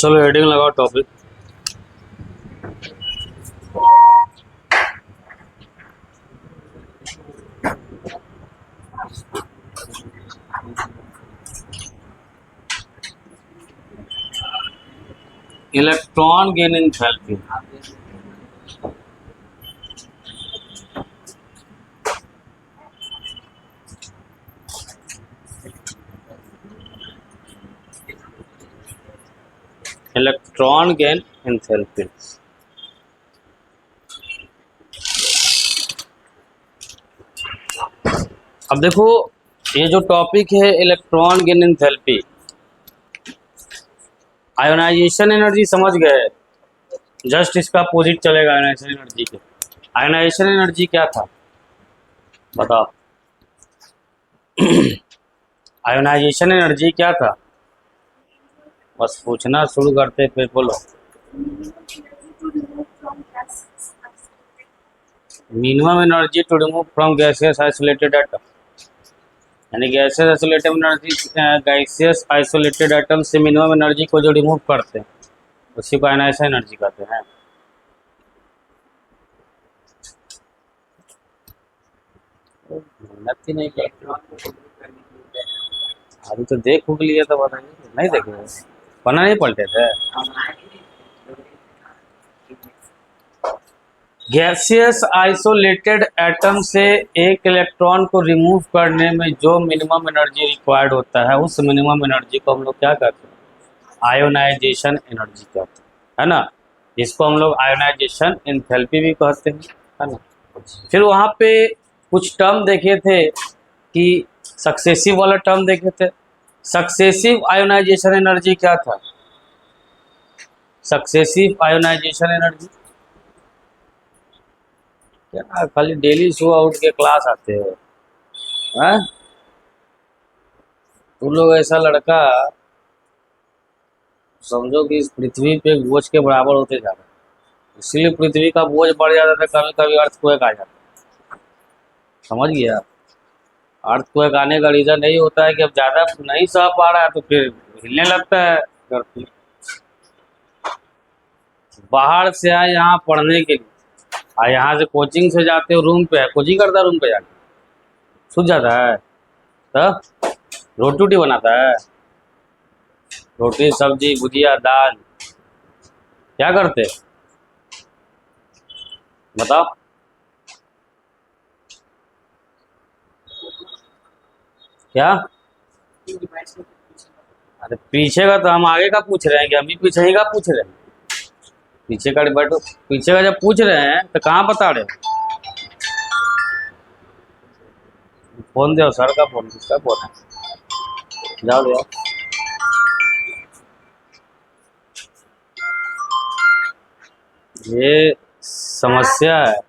चलो हेडिंग लगाओ topic. Electron gain enthalpy. Electron gain enthalpy. अब देखो, ये जो टॉपिक है electron gain enthalpy, ionisation energy समझ गए। जस्ट इसका अपोजिट चलेगा आयोनाइजेशन एनर्जी के। आयोनाइजेशन एनर्जी क्या था बताओ? आयोनाइजेशन एनर्जी क्या था? बस पूछना शुरू करते फिर बोलो। Minimum energy to remove from gaseous isolated atom, यानी gaseous isolated energy, gaseous isolated atom से मिनिमम एनर्जी को जो रिमूव करते हैं उसी को आयोनाइजेशन एनर्जी कहते हैं। मेहनत ही नहीं करते। अभी तो देख उग लिया था, बताइए नहीं देखे? पन्ना नहीं पलटे थे। गैसियस आइसोलेटेड एटम से एक इलेक्ट्रॉन को रिमूव करने में जो मिनिमम एनर्जी रिक्वायर्ड होता है उस मिनिमम एनर्जी को हम लोग क्या कहते हैं? आयोनाइजेशन एनर्जी कहते हैं, है ना। इसको हम लोग आयोनाइजेशन एंथैल्पी भी कहते हैं, है ना। फिर वहाँ पे कुछ टर्म देखे थे कि सक्सेसिव वाला टर्म देखे थे। सक्सेसिव आयोनाइजेशन एनर्जी क्या था? सक्सेसिव आयोनाइजेशन एनर्जी क्या? खाली डेली सुबह उठ के क्लास आते हो हैं तुम लोग? ऐसा लड़का समझो कि इस पृथ्वी पे बोझ के बराबर होते जा रहे हैं। इसीलिए पृथ्वी का बोझ बढ़ जाता था, कभी कभी अर्थक्वेक आ जाता। समझ गया? अर्थक्वेक आने का रीजन यही होता है कि अब ज्यादा नहीं सह पा रहा है तो फिर हिलने लगता है धरती। बाहर से आए यहाँ पढ़ने के लिए, और यहाँ से कोचिंग से जाते हो रूम पे, कोचिंग करता है रूम पे जाके सूझ जाता है, तब रोटी वोटी बनाता है, रोटी सब्जी भुजिया दाल क्या करते बताओ? क्या? अरे पीछे का तो हम आगे का पूछ रहे हैं कि हम भी पीछे ही का पूछ रहे हैं? पीछे का बैठो, पीछे का जब पूछ रहे हैं तो कहाँ बता रहे हो? फोन दो सर का, फोन किसका फोन है? जाओ जाओ। ये समस्या है।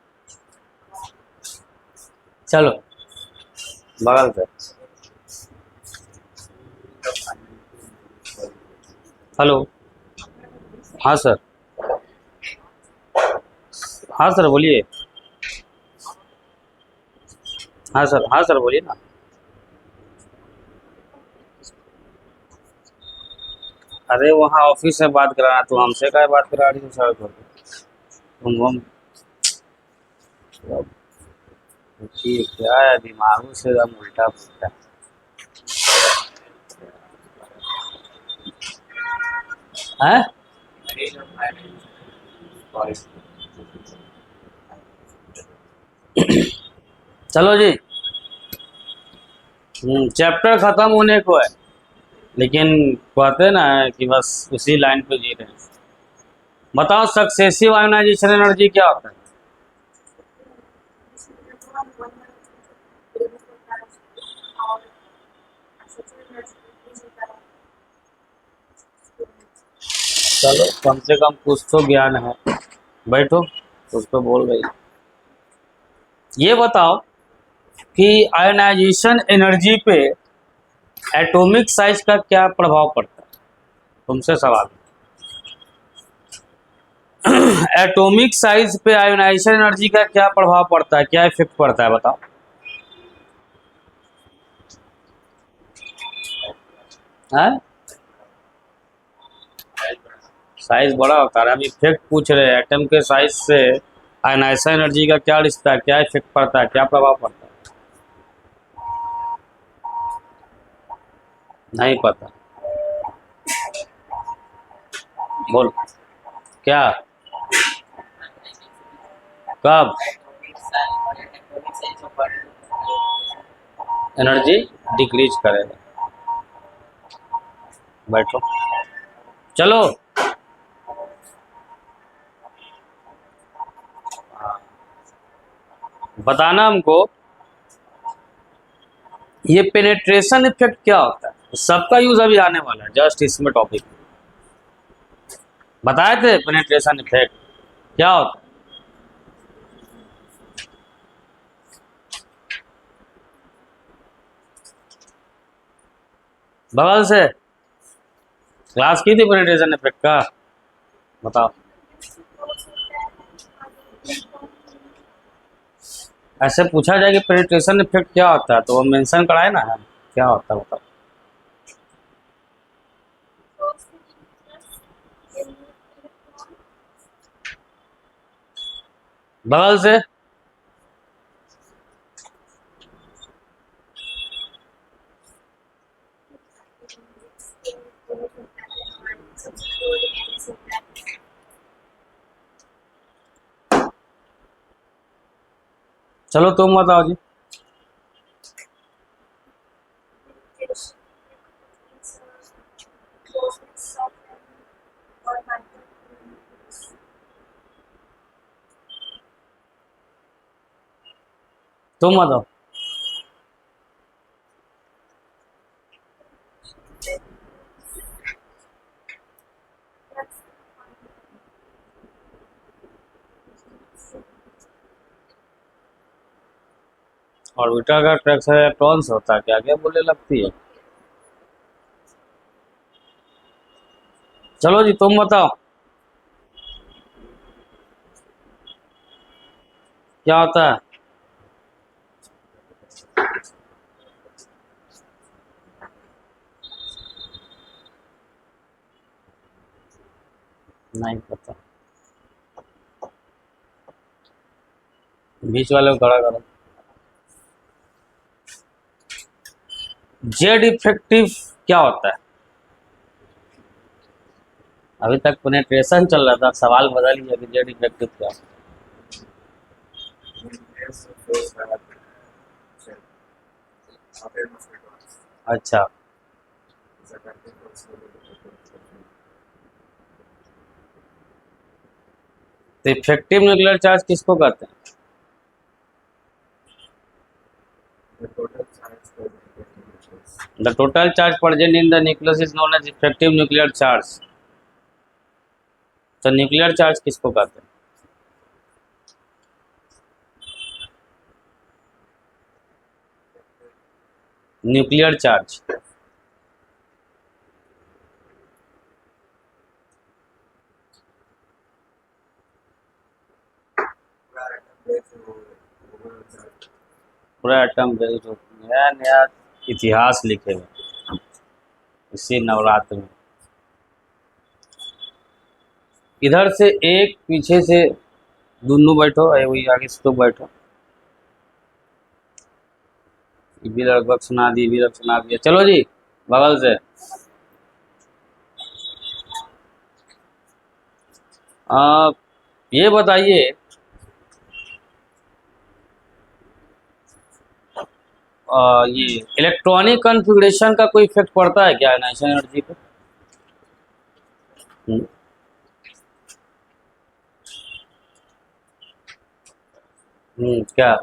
चलो बगल पे। हेलो, हाँ सर। हाँ सर बोलिए। हाँ सर, हाँ सर बोलिए ना। अरे वहाँ ऑफिस में बात कराना, तो हमसे क्या बात करा रही हो सर? तुम हम क्या है, दिमागों से हम उल्टा पुल्टा है। चलो जी, चैप्टर खत्म होने को है, लेकिन कहते हैं ना कि बस उसी लाइन पे जी रहे हैं। बताओ सक्सेसिव आयोनाइजेशन एनर्जी क्या होता है? चलो कम से कम कुछ तो ज्ञान है। बैठो, कुछ तो बोल रही। ये बताओ कि आयोनाइजेशन एनर्जी पे एटॉमिक साइज का क्या प्रभाव पड़ता है? तुमसे सवाल। एटॉमिक साइज पे आयोनाइजेशन एनर्जी का क्या प्रभाव पड़ता है, क्या इफेक्ट पड़ता है बताओ? है? साइज बड़ा होता है। हम इफेक्ट पूछ रहे हैं, एटम के साइज से आयनाइजेशन एनर्जी का क्या रिश्ता है, क्या इफेक्ट पड़ता है, क्या प्रभाव पड़ता है? नहीं पता। बोल क्या, कब एनर्जी डिक्रीज करेगा? बैठो, चलो। बताना हमको, ये पेनेट्रेशन इफेक्ट क्या होता है? सबका यूज अभी आने वाला है, जस्ट इसमें टॉपिक बताए थे। पेनेट्रेशन इफेक्ट क्या होता है? बगल से क्लास की थी पेनेट्रेशन इफेक्ट का, बताओ। ऐसे पूछा जाए कि पेनिट्रेशन इफेक्ट क्या होता है, तो वो मेंशन कराए ना है, क्या होता है बताओ। बगल से चलो तुम बताओ जी। तुम बताओ। ऑर्बिटर का ट्रैक्शन इलेक्ट्रॉन से होता है, क्या क्या बोले लगती है। चलो जी तुम बताओ, क्या होता है? नहीं पता। बीच वाले को खड़ा करो। जेड इफेक्टिव क्या होता है? अभी तक पेनिट्रेशन चल रहा था, सवाल बदल लिया कि जेड इफेक्टिव क्या होता है। अच्छा, तो इफेक्टिव न्यूक्लियर चार्ज किसको कहते हैं? The total charge present in the nucleus is known as effective nuclear charge. तो न्यूक्लियर चार्ज किसको कहते हैं? Nuclear charge. पूरा एटम बेस्ड, नया नया इतिहास लिखेगा इसी नवरात्र में। इधर से एक, पीछे से दोनों बैठो, वही आगे से तो बैठो। ये भी लगभग सुना दी, भी लगभग सुना दिया। चलो जी बगल से। आ, ये बताइए, ये इलेक्ट्रॉनिक कॉन्फ़िगरेशन का कोई इफेक्ट पड़ता है क्या आयनाइजेशन एनर्जी पे? हम्म, क्या?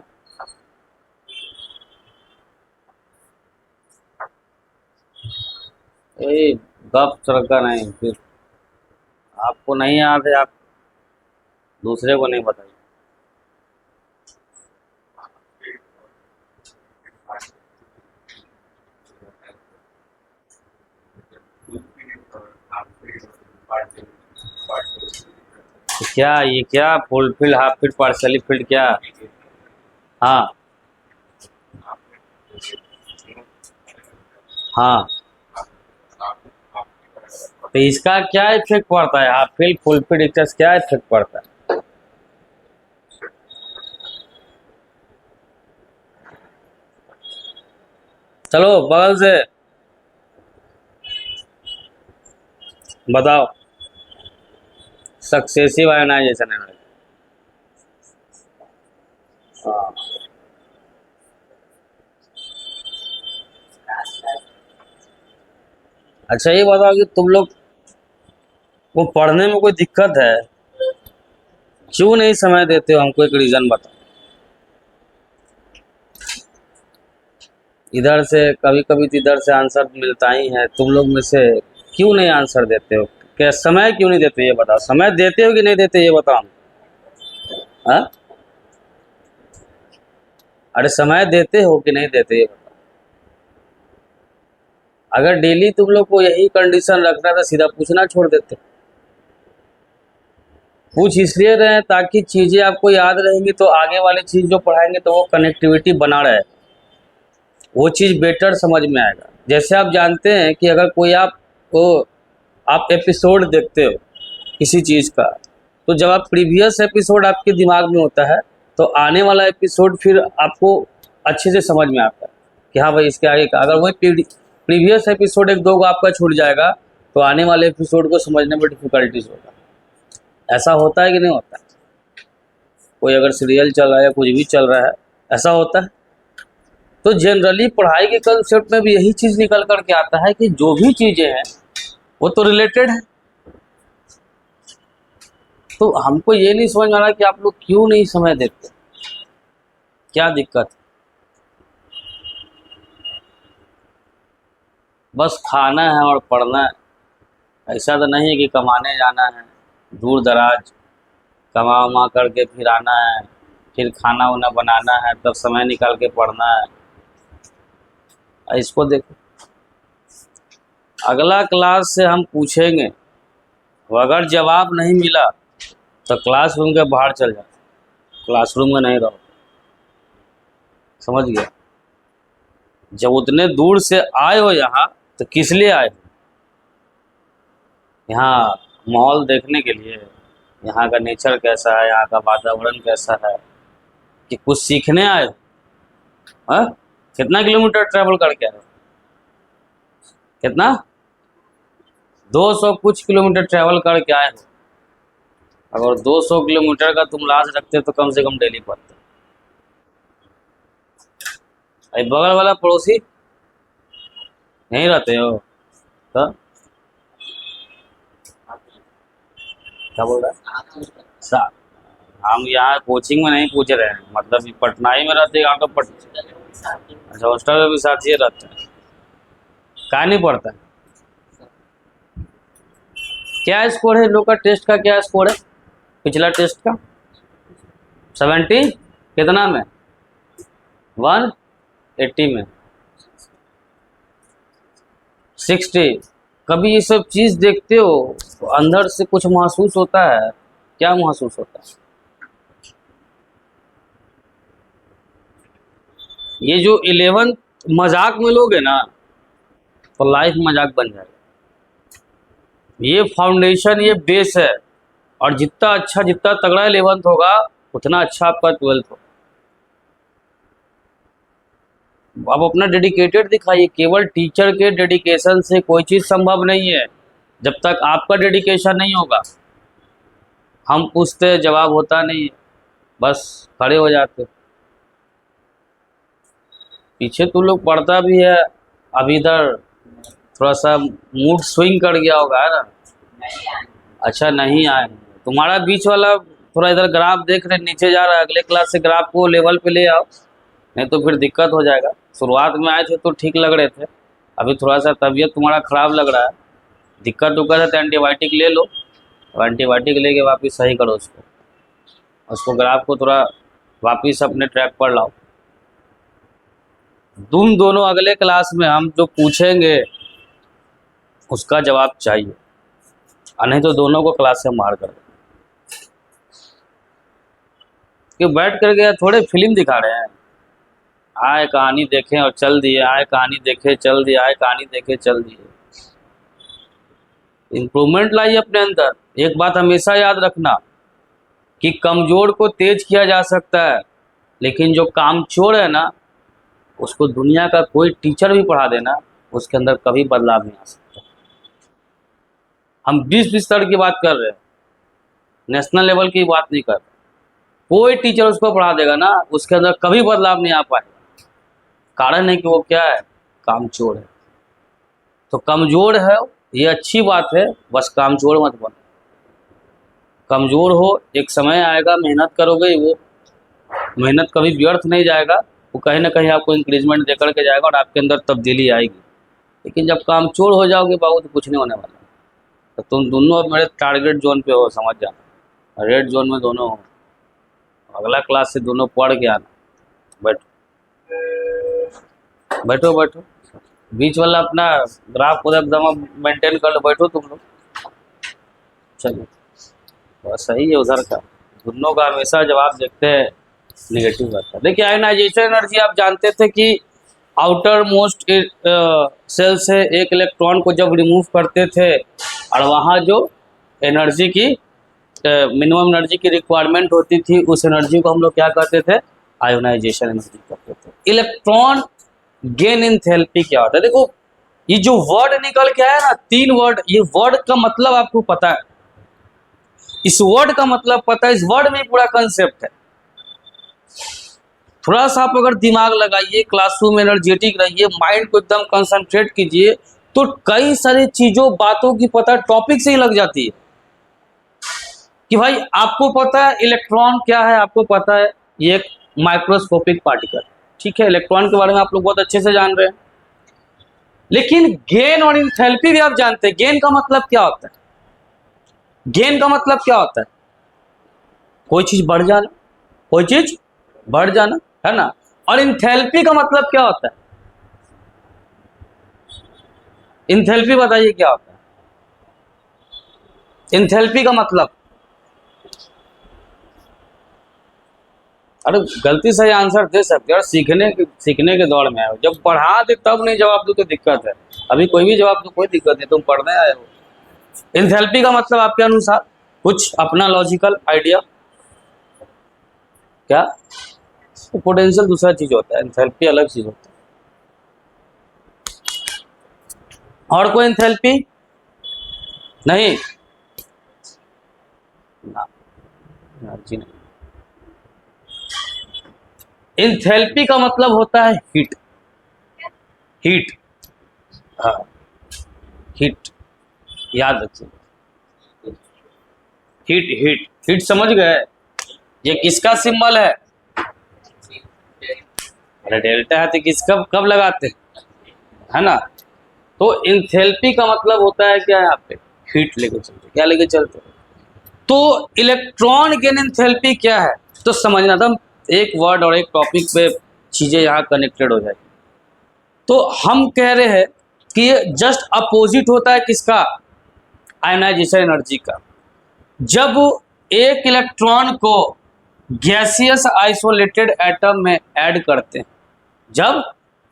ए, गप सरका नहीं फिर। आपको नहीं याद है, आप दूसरे को नहीं बताइए। तो क्या ये, क्या full filled, half filled, partially filled, क्या? हाँ, हाँ, तो इसका क्या इफेक्ट पड़ता है, half filled full filled excess क्या इफेक्ट पड़ता है? चलो बगल से बताओ। Successive ionisation energy. हाँ, अच्छा ये बताओ कि तुम लोग को पढ़ने में कोई दिक्कत है, क्यों नहीं समय देते हो? हमको एक रीजन बताओ। इधर से कभी कभी तो इधर से आंसर मिलता ही है, तुम लोग में से क्यों नहीं आंसर देते हो? क्या समय क्यों नहीं देते ये बताओ। समय देते हो कि नहीं देते ये बताओ। हाँ, अरे समय देते हो कि नहीं देते ये बताओ। अगर डेली तुम लोग को यही कंडीशन रखना था, सीधा पूछना छोड़ देते। पूछ इसलिए रहे हैं ताकि चीजें आपको याद रहेंगी, तो आगे वाली चीज जो पढ़ाएंगे तो वो कनेक्टिविटी बना रहे, वो चीज बेटर समझ में आएगा। जैसे आप जानते हैं कि अगर कोई आप एपिसोड देखते हो किसी चीज का, तो जब आप प्रीवियस एपिसोड आपके दिमाग में होता है, तो आने वाला एपिसोड फिर आपको अच्छे से समझ में आता है कि हाँ भाई इसके आगे का। अगर वही प्रीवियस एपिसोड एक दो को आपका छूट जाएगा, तो आने वाले एपिसोड को समझने में डिफिकल्टीज होगा। ऐसा होता है कि नहीं होता? कोई अगर सीरियल चल रहा है या कुछ भी चल रहा है, ऐसा होता है। तो जनरली पढ़ाई के कंसेप्ट में भी यही चीज निकल करके आता है कि जो भी चीजें हैं वो तो रिलेटेड है। तो हमको ये नहीं समझ आ रहा कि आप लोग क्यों नहीं समय देते, क्या दिक्कत? बस खाना है और पढ़ना है। ऐसा तो नहीं है कि कमाने जाना है दूर दराज, कमा उमा करके फिर आना है, फिर खाना वाना बनाना है, तब समय निकाल के पढ़ना है। इसको देखो, अगला क्लास से हम पूछेंगे, वो अगर जवाब नहीं मिला तो क्लासरूम के बाहर चल जाओ, क्लासरूम में नहीं रहो। समझ गया? जब उतने दूर से आए हो यहाँ, तो किस लिए आए हो? यहाँ माहौल देखने के लिए, यहाँ का नेचर कैसा है, यहाँ का वातावरण कैसा है, कि कुछ सीखने आए हो? हाँ, कितना किलोमीटर ट्रैवल करके आए हो? कितना? 200 कुछ किलोमीटर ट्रैवल करके आए हो। अगर 200 किलोमीटर का तुम लाज रखते तो कम से कम डेली पढ़ते। बगल वाला पड़ोसी नहीं रहते हो तो क्या बोल रहा है? हम यहाँ कोचिंग में नहीं पूछ रहे हैं, मतलब पटना ही में रहते हैं तो अच्छा, हॉस्टल में भी साथ ही रहते हैं। कहाँ नहीं पढ़ता है? क्या स्कोर है लोग का? टेस्ट का क्या स्कोर है पिछला टेस्ट का? 70 कितना में? 180 में 60। कभी ये सब चीज देखते हो तो अंदर से कुछ महसूस होता है? क्या महसूस होता है? ये जो 11 मजाक में लोगे ना, तो लाइफ मजाक बन जाएगा। ये फाउंडेशन, ये बेस है, और जितना अच्छा जितना तगड़ा 11th होगा, उतना अच्छा आपका 12th होगा। आप अपना डेडिकेटेड दिखाइए। केवल टीचर के डेडिकेशन से कोई चीज़ संभव नहीं है, जब तक आपका डेडिकेशन नहीं होगा। हम पूछते जवाब होता नहीं है, बस खड़े हो जाते। पीछे तो लोग पढ़ता भी है, अब इधर थोड़ा सा मूड स्विंग कर गया होगा, है ना? अच्छा नहीं आए तुम्हारा बीच वाला, थोड़ा इधर ग्राफ देख रहे नीचे जा रहा है, अगले क्लास से ग्राफ को लेवल पे ले आओ, नहीं तो फिर दिक्कत हो जाएगा। शुरुआत में आए थे तो ठीक लग रहे थे, अभी थोड़ा सा तबीयत तुम्हारा ख़राब लग रहा है, दिक्कत उक्कत है तो एंटीबायोटिक ले लो, और एंटीबायोटिक लेके वापस सही करो उसको ग्राफ को थोड़ा वापस अपने ट्रैक पर लाओ। तुम दोनों अगले क्लास में हम जो पूछेंगे उसका जवाब चाहिए, और नहीं तो दोनों को क्लास से मार कर। क्यों बैठ कर गया? थोड़े फिल्म दिखा रहे हैं, आए कहानी देखें और चल दिए, आए कहानी देखे चल दिए, आए कहानी देखे चल दिए। इम्प्रूवमेंट लाइए अपने अंदर। एक बात हमेशा याद रखना कि कमजोर को तेज किया जा सकता है, लेकिन जो कामचोर है ना, उसको दुनिया का कोई टीचर भी पढ़ा देना, उसके अंदर कभी बदलाव नहीं आ सकता। हम 20 स्तर की बात कर रहे हैं, नेशनल लेवल की बात नहीं कर रहे। कोई टीचर उसको पढ़ा देगा ना, उसके अंदर कभी बदलाव नहीं आ पाएगा। कारण है कि वो क्या है, कामचोर है। तो कमजोर है ये अच्छी बात है, बस कामचोर मत बनो। कमजोर हो, एक समय आएगा, मेहनत करोगे, वो मेहनत कभी व्यर्थ नहीं जाएगा, वो कहीं ना कहीं आपको इंक्रीजमेंट देकर के जाएगा और आपके अंदर तब्दीली आएगी। लेकिन जब कामचोर हो जाओगे बाबू, तो कुछ नहीं होने वाला। तो तुम दोनों अब मेरे टारगेट जोन पे हो, समझ जाना, रेड जोन में दोनों हो। अगला क्लास से दोनों पढ़ के आना। बैठो बैठो बैठो, बीच वाला अपना ग्राफ को एकदम मेंटेन कर लो। बैठो तुम लोग, चलो। बस सही है उधर का, दोनों का हमेशा जवाब देखते हैं निगेटिव रहता है। देखिए आयोनाइजेशन एनर्जी आप जानते थे कि आउटर मोस्ट सेल से एक इलेक्ट्रॉन को जब रिमूव करते थे और वहाँ जो एनर्जी की मिनिमम एनर्जी की रिक्वायरमेंट होती थी, उस एनर्जी को हम लोग क्या करते थे, आयोनाइजेशन एनर्जी करते थे। इलेक्ट्रॉन गेन एंथैल्पी क्या होता है? देखो ये जो वर्ड निकल के आया ना, 3 वर्ड, ये वर्ड का मतलब आपको पता है, इस वर्ड का मतलब पता है, इस वर्ड में पूरा कंसेप्ट है। थोड़ा सा आप अगर दिमाग लगाइए, क्लासरूम एनर्जेटिक रहिए, माइंड को एकदम कंसंट्रेट कीजिए, तो कई सारी चीजों बातों की पता टॉपिक से ही लग जाती है। कि भाई आपको पता है इलेक्ट्रॉन क्या है, आपको पता है ये एक माइक्रोस्कोपिक पार्टिकल, ठीक है, इलेक्ट्रॉन के बारे में आप लोग बहुत अच्छे से जान रहे हैं। लेकिन गेन और इंथैल्पी भी आप जानते हैं। गेन का मतलब क्या होता है? गेन का मतलब क्या होता है? कोई चीज बढ़ जाना, कोई चीज बढ़ जाना, है ना। और इंथैल्पी का मतलब क्या होता है? इंथैल्पी बताइए क्या होता है? इंथैल्पी का मतलब, अरे गलती से आंसर दे सकते हो, सीखने के दौर में आए हो। जब पढ़ा दे तब नहीं जवाब दो तो दिक्कत है। अभी कोई भी जवाब दो, कोई दिक्कत नहीं, तुम पढ़ने आए हो। इंथैल्पी का मतलब आपके अनुसार कुछ अपना लॉजिकल आइडिया? क्या? पोटेंशियल दूसरा चीज होता है, इंथैल्पी अलग चीज होता है। और कोई इंथैल्पी नहीं ना, जी नहीं। इंथैल्पी का मतलब होता है हीट। हीट, हाँ, हीट याद रखिए। हीट हीट हीट समझ गए? ये किसका सिंबल है? अरे डेल्टा है तो किसका कब लगाते हैं, है ना। तो इंथैल्पी का मतलब होता है क्या, यहाँ पे हीट लेके चलते, क्या लेके चलते। तो इलेक्ट्रॉन गेन एंथैल्पी क्या है, तो समझना था। एक वर्ड और एक टॉपिक पे चीजें यहाँ कनेक्टेड हो जाएगी। तो हम कह रहे हैं कि ये जस्ट अपोजिट होता है किसका, आयोनाइजेशन एनर्जी का। जब एक इलेक्ट्रॉन को गैसियस आइसोलेटेड एटम में ऐड करते हैं, जब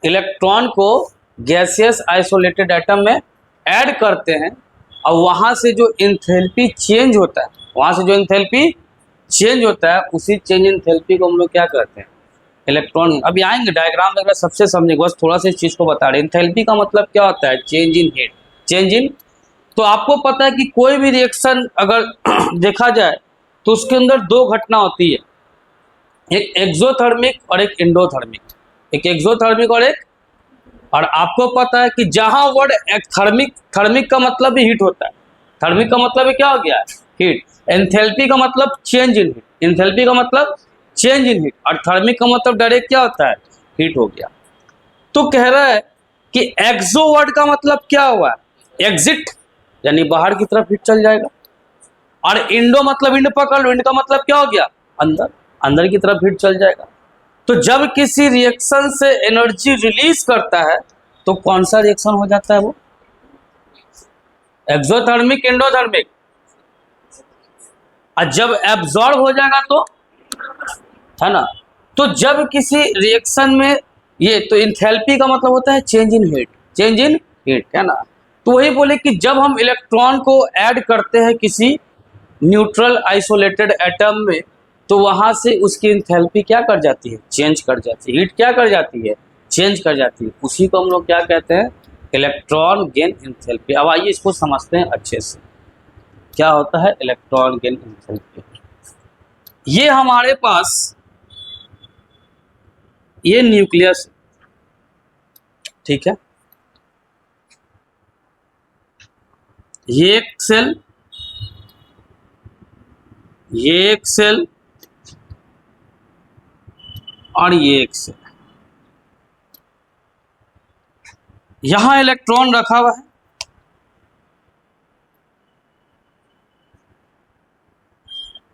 इलेक्ट्रॉन को गैसियस आइसोलेटेड एटम में ऐड करते हैं और वहाँ से जो एंथैल्पी चेंज होता है, वहाँ से जो एंथैल्पी चेंज होता है, उसी चेंज एंथैल्पी को हम लोग क्या कहते हैं, इलेक्ट्रॉन। अभी आएंगे डायग्राम वगैरह सबसे समझेंगे, बस थोड़ा सा इस चीज़ को बता रहे हैं। एंथैल्पी का मतलब क्या होता है, change in heat, change in. तो आपको पता है कि कोई भी रिएक्शन अगर देखा जाए तो उसके अंदर 2 घटना होती है, एक एक्सोथर्मिक और एक एंडोथर्मिक। एक एक्सोथर्मिक और आपको पता है कि जहां वर्ड थर्मिक, थर्मिक का मतलब भी हीट होता है। थर्मिक का मतलब क्या हो गया, हीट। एंथैल्पी का मतलब चेंज इन हीट, एंथैल्पी का मतलब चेंज इन हीट, और थर्मिक का मतलब डायरेक्ट क्या होता है, हीट हो गया। तो कह रहा है कि एक्सो वर्ड का मतलब क्या हुआ, एग्जिट, यानी बाहर की तरफ हीट चल जाएगा। और इंडो मतलब इंड पकड़ लो, इंड का मतलब क्या हो गया, अंदर, अंदर की तरफ हीट चल जाएगा। तो जब किसी रिएक्शन से एनर्जी रिलीज करता है तो कौन सा रिएक्शन हो जाता है, वो एक्सोथर्मिक, एंडोथर्मिक। और जब एब्जॉर्ब हो जाएगा तो, है ना। तो जब किसी रिएक्शन में ये, तो इंथैल्पी का मतलब होता है change in heat, change in heat, है ना। तो वही बोले कि जब हम इलेक्ट्रॉन को ऐड करते हैं किसी न्यूट्रल आइसोलेटेड एटम में, तो वहां से उसकी इंथैल्पी क्या कर जाती है, चेंज कर जाती है, हीट क्या कर जाती है, चेंज कर जाती है। उसी को हम लोग क्या कहते हैं, इलेक्ट्रॉन गेन इंथैल्पी। अब आइए इसको समझते हैं अच्छे से, क्या होता है इलेक्ट्रॉन गेन इंथैल्पी। ये हमारे पास ये न्यूक्लियस, ठीक है, ये एक सेल, ये एक सेल और ये एक सेल। यहां इलेक्ट्रॉन रखा हुआ है,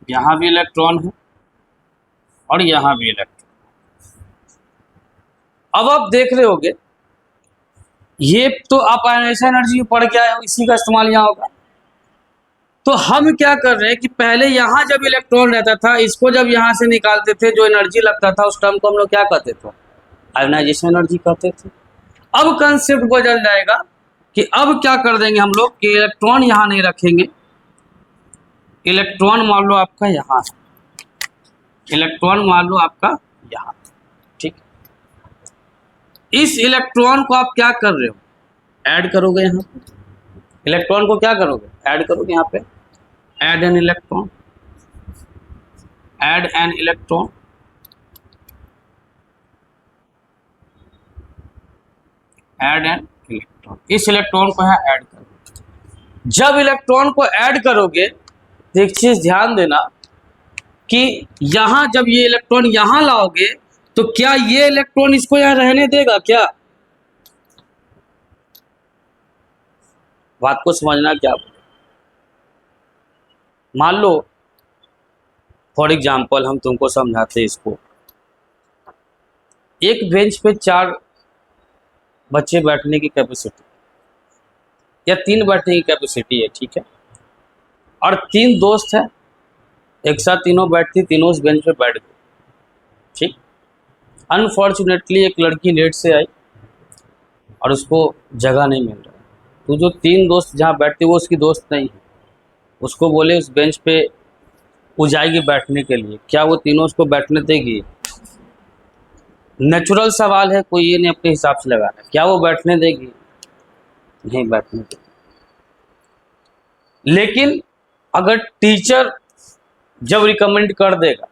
यहां भी इलेक्ट्रॉन है और यहां भी इलेक्ट्रॉन। अब आप देख रहे होगे, ये तो आप आयनाइजेशन एनर्जी पढ़ के आए हो, इसी का इस्तेमाल यहाँ होगा। तो हम क्या कर रहे हैं कि पहले यहाँ जब इलेक्ट्रॉन रहता था, इसको जब यहाँ से निकालते थे, जो एनर्जी लगता था उस टर्म को हम लोग क्या कहते थे, आयोनाइजेशन एनर्जी कहते थे। अब कंसेप्ट बदल जाएगा कि अब क्या कर देंगे हम लोग कि इलेक्ट्रॉन यहाँ नहीं रखेंगे, इलेक्ट्रॉन मान लो आपका यहाँ, इलेक्ट्रॉन मान लो आपका यहाँ, ठीक। इस इलेक्ट्रॉन को आप क्या कर रहे हो, ऐड करोगे यहाँ पे, इलेक्ट्रॉन को क्या करोगे, ऐड करोगे यहाँ पे, add an electron, add an electron, add an electron. इस इलेक्ट्रॉन को यहाँ ऐड करोगे। जब इलेक्ट्रॉन को ऐड करोगे तो एक चीज ध्यान देना कि यहां जब ये इलेक्ट्रॉन यहां लाओगे तो क्या ये इलेक्ट्रॉन इसको यहां रहने देगा क्या, बात को समझना। क्या मान लो फॉर एग्जाम्पल हम तुमको समझाते इसको, एक बेंच पे 4 बच्चे बैठने की कैपेसिटी या 3 बैठने की कैपेसिटी है, ठीक है, और 3 दोस्त हैं, एक साथ तीनों बैठती, तीनों उस बेंच पे बैठ गए, ठीक। अनफॉर्चुनेटली एक लड़की लेट से आई और उसको जगह नहीं मिल रहा, तो जो 3 दोस्त जहाँ बैठते वो उसकी दोस्त नहीं है, उसको बोले उस बेंच पे वो जाएगी बैठने के लिए, क्या वो तीनों उसको बैठने देगी, नेचुरल सवाल है, कोई ये नहीं अपने हिसाब से लगाना, क्या वो बैठने देगी, नहीं बैठने देगी। लेकिन अगर टीचर जब रिकमेंड कर देगा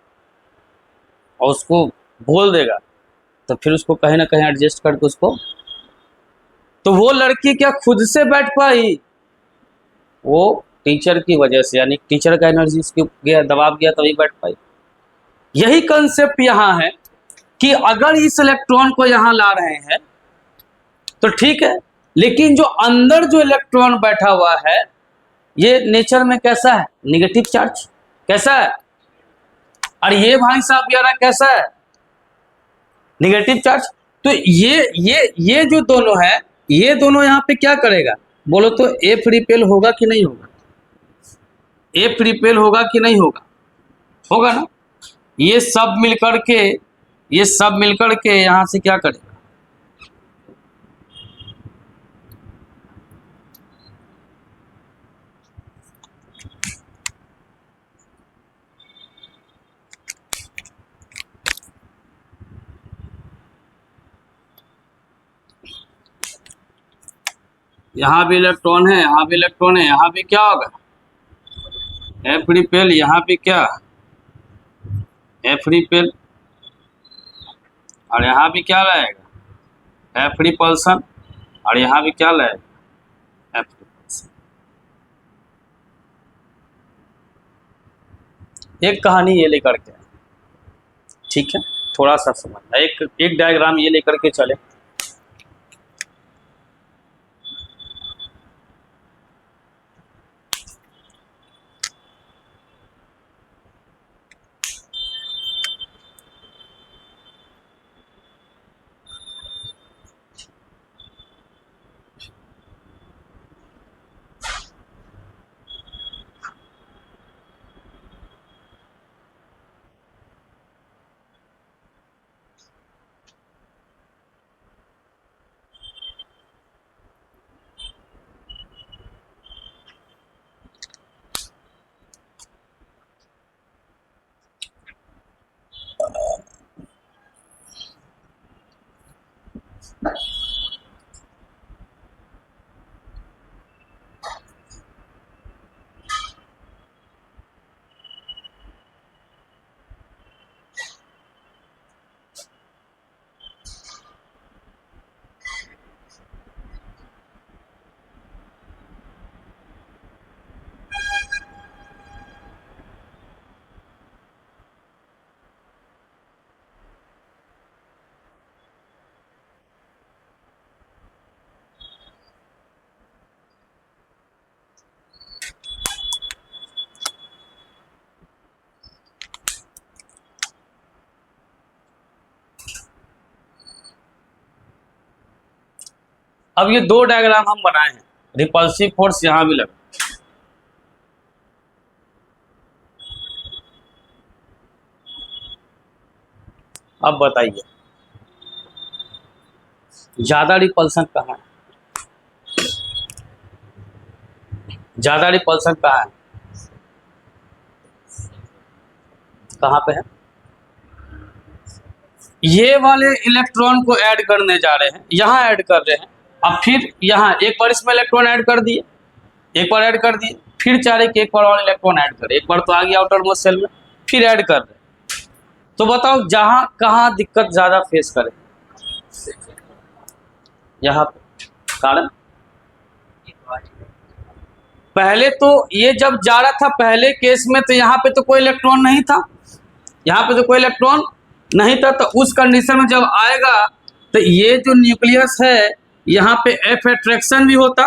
और उसको बोल देगा तो फिर उसको कहीं ना कहीं एडजस्ट करके उसको, तो वो लड़की क्या खुद से बैठ पाई, वो टीचर की वजह से, यानी टीचर का एनर्जी इसके गया, दबाव गया तभी बैठ पाई। यही कंसेप्ट यहाँ है कि अगर इस इलेक्ट्रॉन को यहाँ ला रहे हैं तो ठीक है, लेकिन जो अंदर जो इलेक्ट्रॉन बैठा हुआ है ये नेचर में कैसा है, निगेटिव चार्ज, कैसा है, और ये भाई साहब यार कैसा है, निगेटिव चार्ज। तो ये जो दोनों है, ये दोनों यहाँ पे क्या करेगा, बोलो तो एफ रिपेल होगा कि नहीं होगा, एफ रिपेल होगा कि नहीं होगा, होगा ना। ये सब मिलकर के, ये सब मिलकर के यहां से क्या करेगा, यहाँ भी इलेक्ट्रॉन है, यहाँ भी इलेक्ट्रॉन है, यहाँ भी क्या होगा, एफ रिपेल, यहाँ भी क्या, एफ रिपेल, और यहाँ भी क्या रहेगा, एफ रिपल्सन, और यहाँ भी क्या रहेगा, एफ रिपल्सन। एक कहानी ये लेकर के, ठीक है, थोड़ा सा समझना, एक डायग्राम ये लेकर के चले। अब ये दो डायग्राम हम बनाए हैं, रिपल्सिव फोर्स यहां भी लगा। अब बताइए ज्यादा रिपल्सन कहाँ है? ज्यादा रिपल्सन कहाँ है? कहाँ पे है? ये वाले इलेक्ट्रॉन को ऐड करने जा रहे हैं, यहां ऐड कर रहे हैं। अब फिर यहां एक बार इसमें इलेक्ट्रॉन ऐड कर दिए, एक बार ऐड कर दिए, फिर चाह रहे कि एक बार और इलेक्ट्रॉन ऐड करें। एक बार तो आ गया आउटर मोस्ट सेल में, फिर ऐड कर रहे। तो बताओ जहां कहां दिक्कत ज्यादा फेस करें? यहाँ पे। कारण पहले तो ये जब जा रहा था पहले केस में, तो यहाँ पे तो कोई इलेक्ट्रॉन नहीं था, यहाँ पे तो कोई इलेक्ट्रॉन नहीं था। तो उस कंडीशन में जब आएगा तो ये जो न्यूक्लियस है यहाँ पे एफ अट्रैक्शन भी होता,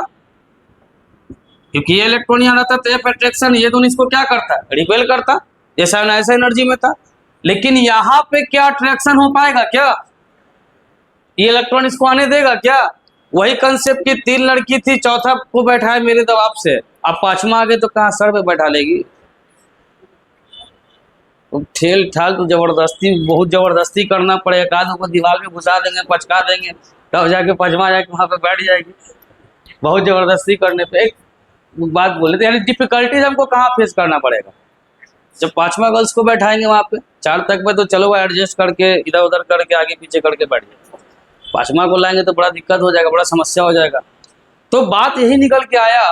क्योंकि ये इलेक्ट्रॉन यहाँ रहता तो एफ अट्रैक्शन, ये दोनों इसको क्या करता, रिपेल करता, जैसा ऐसा एनर्जी में था। लेकिन यहाँ पे क्या अट्रैक्शन हो पाएगा क्या? ये इलेक्ट्रॉन इसको आने देगा क्या? वही कंसेप्ट की 3 लड़की थी, चौथा को बैठाए मेरे दबाव से, अब 5वां आगे तो कहाँ सर पे बैठा लेगी? तो ठेल ठाल तो जबरदस्ती, बहुत जबरदस्ती करना पड़ेगा। आधों को दीवार में घुसा देंगे, पचका देंगे, तब जाके 5वां जाके वहां पे बैठ जाएगी। बहुत जबरदस्ती करने पे एक बात बोले थे, यानी डिफिकल्टीज हमको कहाँ फेस करना पड़ेगा? जब 5वां गर्ल्स को बैठाएंगे वहां पे, 4 तक में तो चलो एडजस्ट करके इधर उधर करके आगे पीछे करके बैठ जाए, 5वां को लाएंगे तो बड़ा दिक्कत हो जाएगा, बड़ा समस्या हो जाएगा। तो बात यही निकल के आया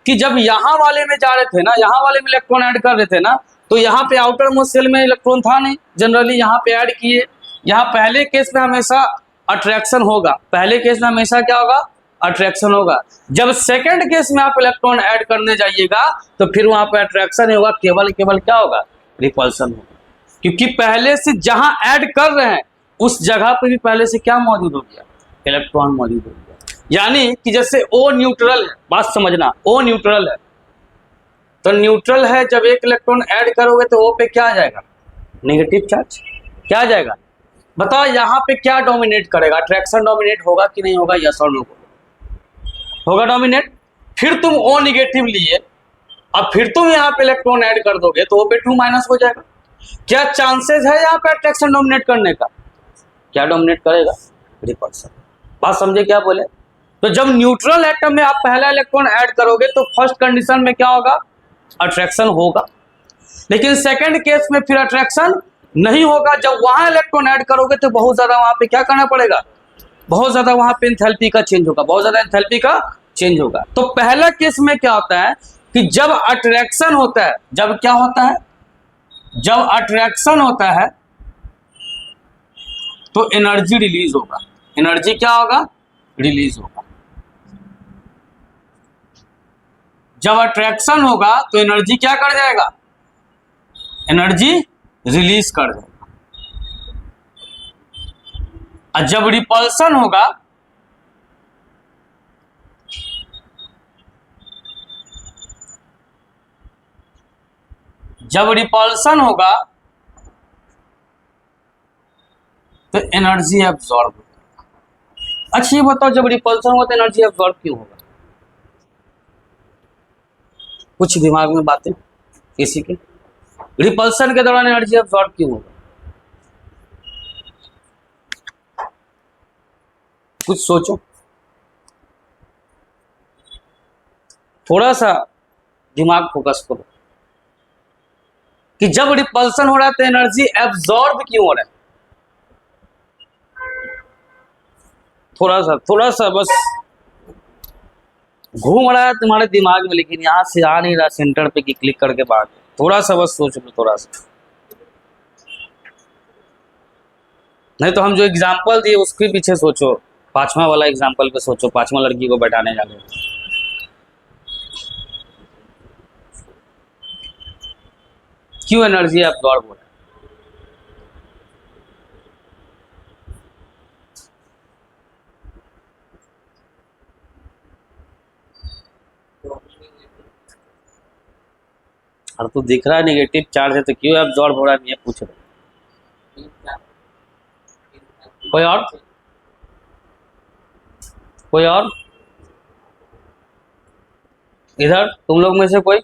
कि जब यहाँ वाले में जा रहे थे ना, यहाँ वाले में इलेक्ट्रॉन ऐड कर रहे थे ना, तो यहाँ पे आउटर मोस्ट सेल में इलेक्ट्रॉन था नहीं, जनरली यहाँ पे ऐड किए। यहाँ पहले केस में हमेशा अट्रैक्शन होगा, पहले केस में हमेशा क्या होगा, अट्रैक्शन होगा। जब सेकंड केस में आप इलेक्ट्रॉन ऐड करने जाइएगा तो फिर वहां पे अट्रैक्शन होगा, केवल केवल क्या होगा, रिपल्सन होगा। क्योंकि पहले से जहां ऐड कर रहे हैं उस जगह पे भी पहले से क्या मौजूद हो गया, इलेक्ट्रॉन मौजूद हो गया। यानी कि जैसे ओ न्यूट्रल है, बात समझना, ओ न्यूट्रल है, तो न्यूट्रल है, जब एक इलेक्ट्रॉन ऐड करोगे तो ओ पे क्या आ जाएगा, नेगेटिव चार्ज, क्या आ जाएगा? बताओ यहाँ पे क्या डोमिनेट करेगा, अट्रैक्शन डोमिनेट होगा कि नहीं होगा? यस और नो होगा, डोमिनेट। फिर तुम ओ निगेटिव लिए, अब फिर तुम यहाँ पे इलेक्ट्रॉन ऐड कर दोगे तो ओ पे 2- हो जाएगा। क्या चांसेस है यहाँ पे अट्रैक्शन डोमिनेट करने का? क्या डोमिनेट करेगा, रिपल्सन। बात समझे क्या बोले? तो जब न्यूट्रल एटम में आप पहला इलेक्ट्रॉन ऐड करोगे तो फर्स्ट कंडीशन में क्या होगा, अट्रैक्शन होगा। लेकिन सेकंड केस में फिर अट्रैक्शन नहीं होगा। जब वहां इलेक्ट्रॉन ऐड करोगे तो बहुत ज्यादा वहां पे क्या करना पड़ेगा, बहुत ज्यादा वहां पे एंथैल्पी का चेंज होगा, बहुत ज्यादा एंथैल्पी का चेंज होगा। तो पहला केस में क्या होता है कि जब अट्रैक्शन होता है, जब क्या होता है, जब अट्रैक्शन होता है तो एनर्जी रिलीज होगा, एनर्जी क्या होगा, रिलीज होगा। जब अट्रैक्शन होगा तो एनर्जी क्या कर जाएगा, एनर्जी रिलीज कर देगा। और जब रिपल्सन होगा, जब रिपल्सन होगा तो एनर्जी एब्जॉर्ब होगा। अच्छा ये बताओ, जब रिपल्सन होगा तो एनर्जी एब्जॉर्ब क्यों होगा? कुछ दिमाग में बातें किसी के, रिपल्सन के दौरान एनर्जी एब्जॉर्ब क्यों होगा? कुछ सोचो, थोड़ा सा दिमाग फोकस करो कि जब रिपल्सन हो रहा है तो एनर्जी एब्जॉर्ब क्यों हो रहा है? थोड़ा सा बस घूम रहा है तुम्हारे दिमाग में, लेकिन यहाँ से आ नहीं रहा सेंटर पे कि क्लिक करके बाहर। थोड़ा सा बस सोच लो, थोड़ा सा। नहीं तो हम जो एग्जाम्पल दिए उसके पीछे सोचो, 5वां वाला एग्जाम्पल पे सोचो, 5वां लड़की को बैठाने जा रहे हो। क्यों एनर्जी एब्जॉर्ब हो रहा है? और तो दिख रहा है नेगेटिव चार्ज है, तो क्यों एब्जॉर्ब हो रहा है, ये पूछ रहे। कोई और? कोई और इधर तुम लोग में से कोई?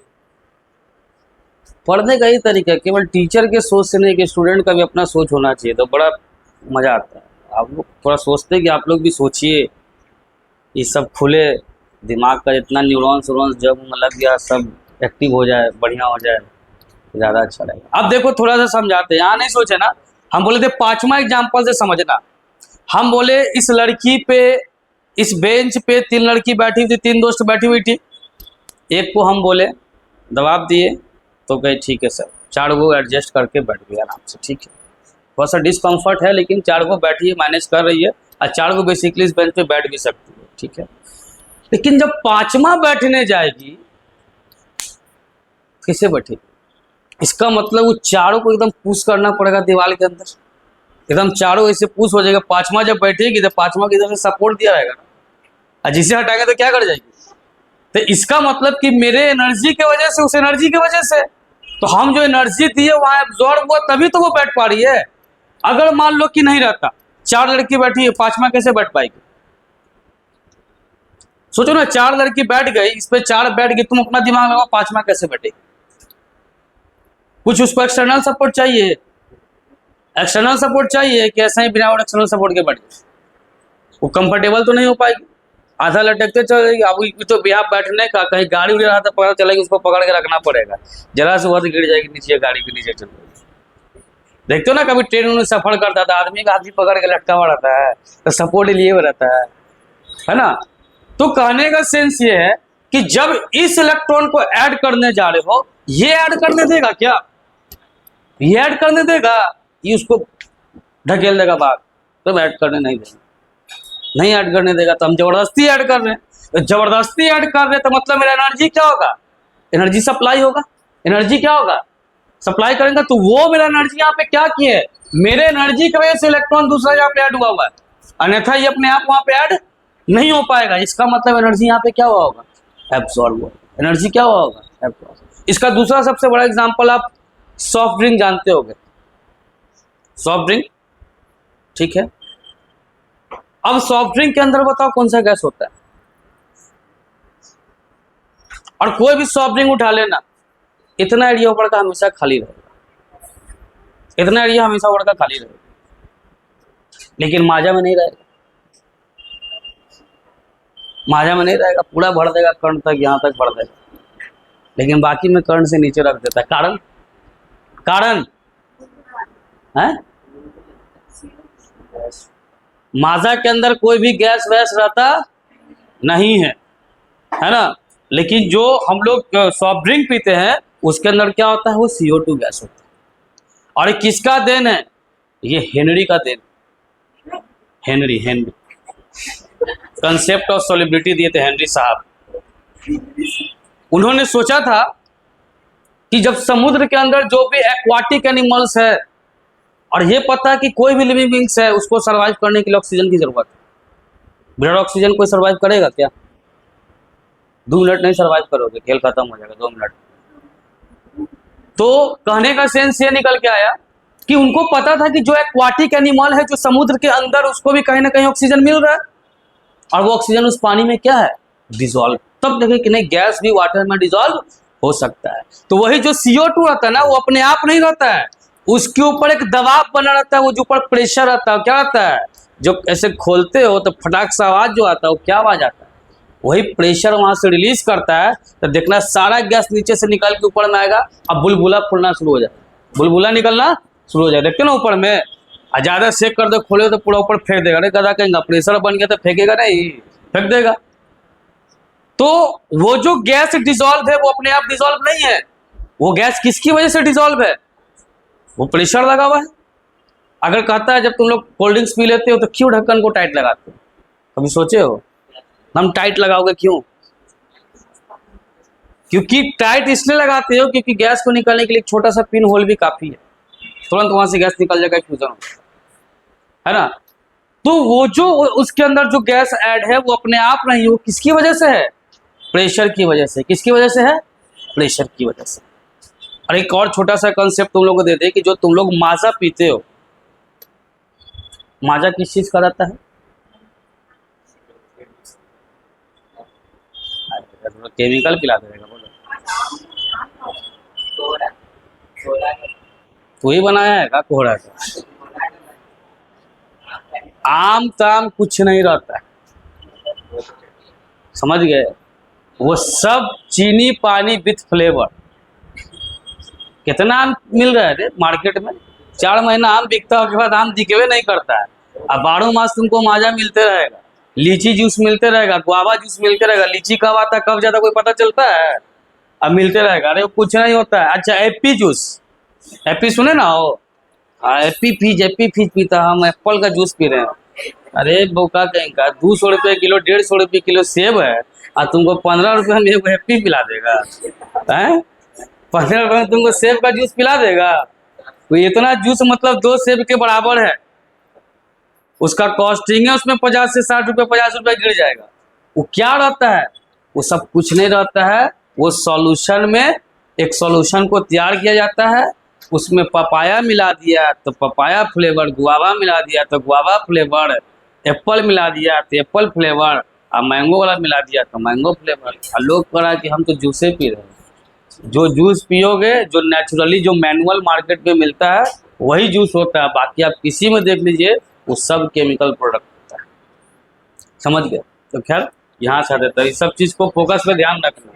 पढ़ने का ही तरीका है, केवल टीचर के सोच से नहीं कि स्टूडेंट का भी अपना सोच होना चाहिए, तो बड़ा मज़ा आता है। आप लोग थोड़ा सोचते हैं कि आप लोग भी सोचिए, ये सब खुले दिमाग का जितना न्यूरॉन्स जब लग गया सब एक्टिव हो जाए, बढ़िया हो जाए, ज़्यादा अच्छा रहेगा। अब देखो थोड़ा सा समझाते हैं, यहाँ नहीं सोचे ना, हम बोले थे 5वां एग्जाम्पल से समझना। हम बोले इस लड़की पे, इस बेंच पे 3 लड़की बैठी हुई थी, 3 दोस्त बैठी हुई थी। एक को हम बोले दबाव दिए तो कहे ठीक है सर, 4 को एडजस्ट करके बैठ गया आराम से, ठीक है। थोड़ा सा डिस्कम्फर्ट है लेकिन 4 को बैठी है, मैनेज कर रही है, और 4 को बेसिकली इस बेंच पे बैठ भी सकती है, ठीक है। लेकिन जब 5वां बैठने जाएगी, कैसे बैठेगी? इसका मतलब वो 4 को एकदम पुश करना पड़ेगा दीवार के अंदर, एकदम 4 ऐसे पुश हो जाएगा। 5वां जब बैठेगी तो 5वां की तरफ से सपोर्ट दिया रहेगा ना, और जिसे हटाएंगे तो क्या कर जाएगी? तो इसका मतलब कि मेरे एनर्जी की वजह से, उस एनर्जी की वजह से, तो हम जो एनर्जी दिए वहां एब्जॉर्ब हुआ, तभी तो वो बैठ पा रही है। अगर मान लो कि नहीं रहता, 4 लड़की बैठी है, 5वां कैसे बैठ पाएगी? सोचो ना, 4 लड़की बैठ गई, इस पे 4 बैठ गई, तुम अपना दिमाग लगाओ 5वां कैसे बैठेगी? कुछ उसको एक्सटर्नल सपोर्ट चाहिए, एक्सटर्नल सपोर्ट चाहिए कि ऐसा ही बिना और एक्सटर्नल सपोर्ट के बैठ गई, वो कंफर्टेबल तो नहीं हो पाएगी, आधा लटकते चलेगी। अब तो बिहार बैठने का, कहीं गाड़ी उड़ रहा था पता चलेगी, उसको पकड़ के रखना पड़ेगा, जरा से बहुत गिर जाएगी नीचे, गाड़ी के नीचे चल जाएगी। देखते हो ना, कभी ट्रेन में सफर करता था आदमी का हाथ भी पकड़ के लटका हुआ रहता है, तो सपोर्ट लिए हुआ रहता है ना। तो कहने का सेंस ये है कि जब इस इलेक्ट्रॉन को ऐड करने जा रहे हो, ये ऐड करने देगा क्या? ये ऐड करने देगा? ये उसको ढकेल देगा बाहर, तो ऐड करने नहीं देगा, नहीं ऐड करने देगा। तो हम जबरदस्ती ऐड कर रहे हैं, तो जबरदस्ती ऐड कर रहे हैं, तो मतलब मेरा एनर्जी क्या होगा? एनर्जी सप्लाई होगा। एनर्जी क्या होगा? सप्लाई करेंगे। तो वो मेरा एनर्जी यहाँ पे क्या किए? मेरे एनर्जी की वजह से इलेक्ट्रॉन दूसरा यहाँ पे ऐड हुआ है, अन्यथा ये अपने आप वहां पे ऐड नहीं हो पाएगा। इसका मतलब एनर्जी यहाँ पे क्या हुआ होगा? एब्सॉर्ब हुआ। एनर्जी क्या हुआ होगा? एब्सॉर्ब। इसका दूसरा सबसे बड़ा एग्जाम्पल आप सॉफ्ट ड्रिंक जानते होंगे, सॉफ्ट ड्रिंक, ठीक है। अब सॉफ्ट ड्रिंक के अंदर बताओ कौन सा गैस होता है? और कोई भी सॉफ्ट ड्रिंक उठा लेना, इतना एरिया ऊपर का हमेशा खाली रहेगा, इतना एरिया हमेशा ऊपर का खाली रहेगा, लेकिन माजा में नहीं रहेगा। माजा में नहीं रहेगा, पूरा भर देगा कर्ण तक, यहाँ तक भर देगा, लेकिन बाकी में कर्ण से नीचे रख देता है। कारण? कारण है माजा के अंदर कोई भी गैस वैस रहता नहीं है, है ना। लेकिन जो हम लोग सॉफ्ट ड्रिंक पीते हैं उसके अंदर क्या होता है? वो CO2 गैस होता है। और ये किसका देन है? ये हेनरी का देन। हेनरी कंसेप्ट ऑफ सॉलिबिलिटी दिए थे हेनरी साहब। उन्होंने सोचा था कि जब समुद्र के अंदर जो भी एक्वाटिक एनिमल्स है, और ये पता है कि कोई भी लिविंग बींग्स है, उसको सर्वाइव करने के लिए ऑक्सीजन की जरूरत है। बिना ऑक्सीजन कोई सर्वाइव करेगा क्या? 2 मिनट नहीं सर्वाइव करोगे, खेल खत्म हो जाएगा 2 मिनट। तो कहने का सेंस ये निकल के आया कि उनको पता था कि जो एक्वाटिक एनिमल है, जो समुद्र के अंदर, उसको भी कहीं ना कहीं ऑक्सीजन मिल रहा है, और वो ऑक्सीजन उस पानी में क्या है? डिजॉल्व। तब देखे कि नहीं, गैस भी वाटर में डिजॉल्व हो सकता है। तो वही जो CO2 रहता है ना, वो अपने आप नहीं रहता है, उसके ऊपर एक दबाव बना रहता है, वो जो ऊपर प्रेशर रहता है, क्या रहता है? जो ऐसे खोलते हो तो फटाक से आवाज जो आता है, वो क्या आवाज आता है? वही प्रेशर वहां से रिलीज करता है। तो देखना सारा गैस नीचे से निकल के ऊपर में आएगा, अब बुलबुला फूलना शुरू हो जाए, बुलबुला निकलना शुरू हो जाए, देखते ना ऊपर में। और ज्यादा सेक कर दो, खोले तो पूरा ऊपर फेंक देगा। अरे गधा कहेंगे प्रेशर बन गया तो फेंकेगा नहीं, फेंक देगा। तो वो जो गैस डिसॉल्व है वो अपने आप डिसॉल्व नहीं है। वो गैस किसकी वजह से डिसॉल्व है? वो प्रेशर लगा हुआ है। अगर कहता है जब तुम लोग कोल्ड ड्रिंक्स पी लेते हो तो क्यों ढक्कन को टाइट लगाते हो? कभी सोचे हो? हम टाइट लगाओगे क्यों? क्योंकि टाइट इसलिए लगाते हो क्योंकि गैस को निकालने के लिए एक छोटा सा पिन होल भी काफी है, तुरंत वहां से गैस निकल जाएगा, फ्यूजन है ना। तो वो जो उसके अंदर जो गैस ऐड है वो अपने आप नहीं, वो किसकी वजह से है? प्रेशर की वजह से। किसकी वजह से है? प्रेशर की वजह से। और एक और छोटा सा कंसेप्ट तुम लोगों को दे दे कि जो तुम लोग माजा पीते हो, माजा किस चीज का रहता है? केमिकल पिला देगा, बोलो। तू ही बनाया है का कोहरा का? आम ताम कुछ नहीं रहता है, समझ गए? वो सब चीनी पानी विथ फ्लेवर। कितना आम मिल रहा है रे मार्केट में? 4 महीना आम बिकता है, के बाद आम दिखेवे नहीं करता है। अब 12 मास तुमको माजा मिलते रहेगा, लीची जूस मिलते रहेगा, गुआवा जूस मिलते रहेगा। लीची कब आता कब जाता कोई पता चलता है? अब मिलते रहेगा। अरे कुछ नहीं होता है। अच्छा एप्पी जूस, एप्पी सुने ना हो? एप्पी फीज पीता, हम एप्पल का जूस पी रहे हैं। अरे बोका कहीं का 200 रुपये किलो 150 रुपये किलो सेब है और तुमको 15 रुपये में एगो एप्पी पिला देगा है? 15 रुपये में तुमको सेब का जूस पिला देगा? तो इतना जूस मतलब 2 सेब के बराबर है। उसका कॉस्टिंग है उसमें 50 से 60 रुपये, 50 रुपये गिर जाएगा। वो क्या रहता है? वो सब कुछ नहीं रहता है। वो सॉल्यूशन में एक सॉल्यूशन को तैयार किया जाता है, उसमें पपाया मिला दिया तो पपाया फ्लेवर, गुआवा मिला दिया तो गुआवा फ्लेवर, एप्पल मिला दिया तो एप्पल फ्लेवर, और मैंगो वाला मिला दिया तो मैंगो फ्लेवर। और लोग कह कि हम तो जूसे पी रहे हैं। जो जूस पियोगे, जो नेचुरली जो मैनुअल मार्केट में मिलता है वही जूस होता है। बाकी आप किसी में देख लीजिए वो सब केमिकल प्रोडक्ट होता है, समझ गए? तो खैर यहाँ से आते, तो इस सब चीज़ को फोकस पे ध्यान रखना।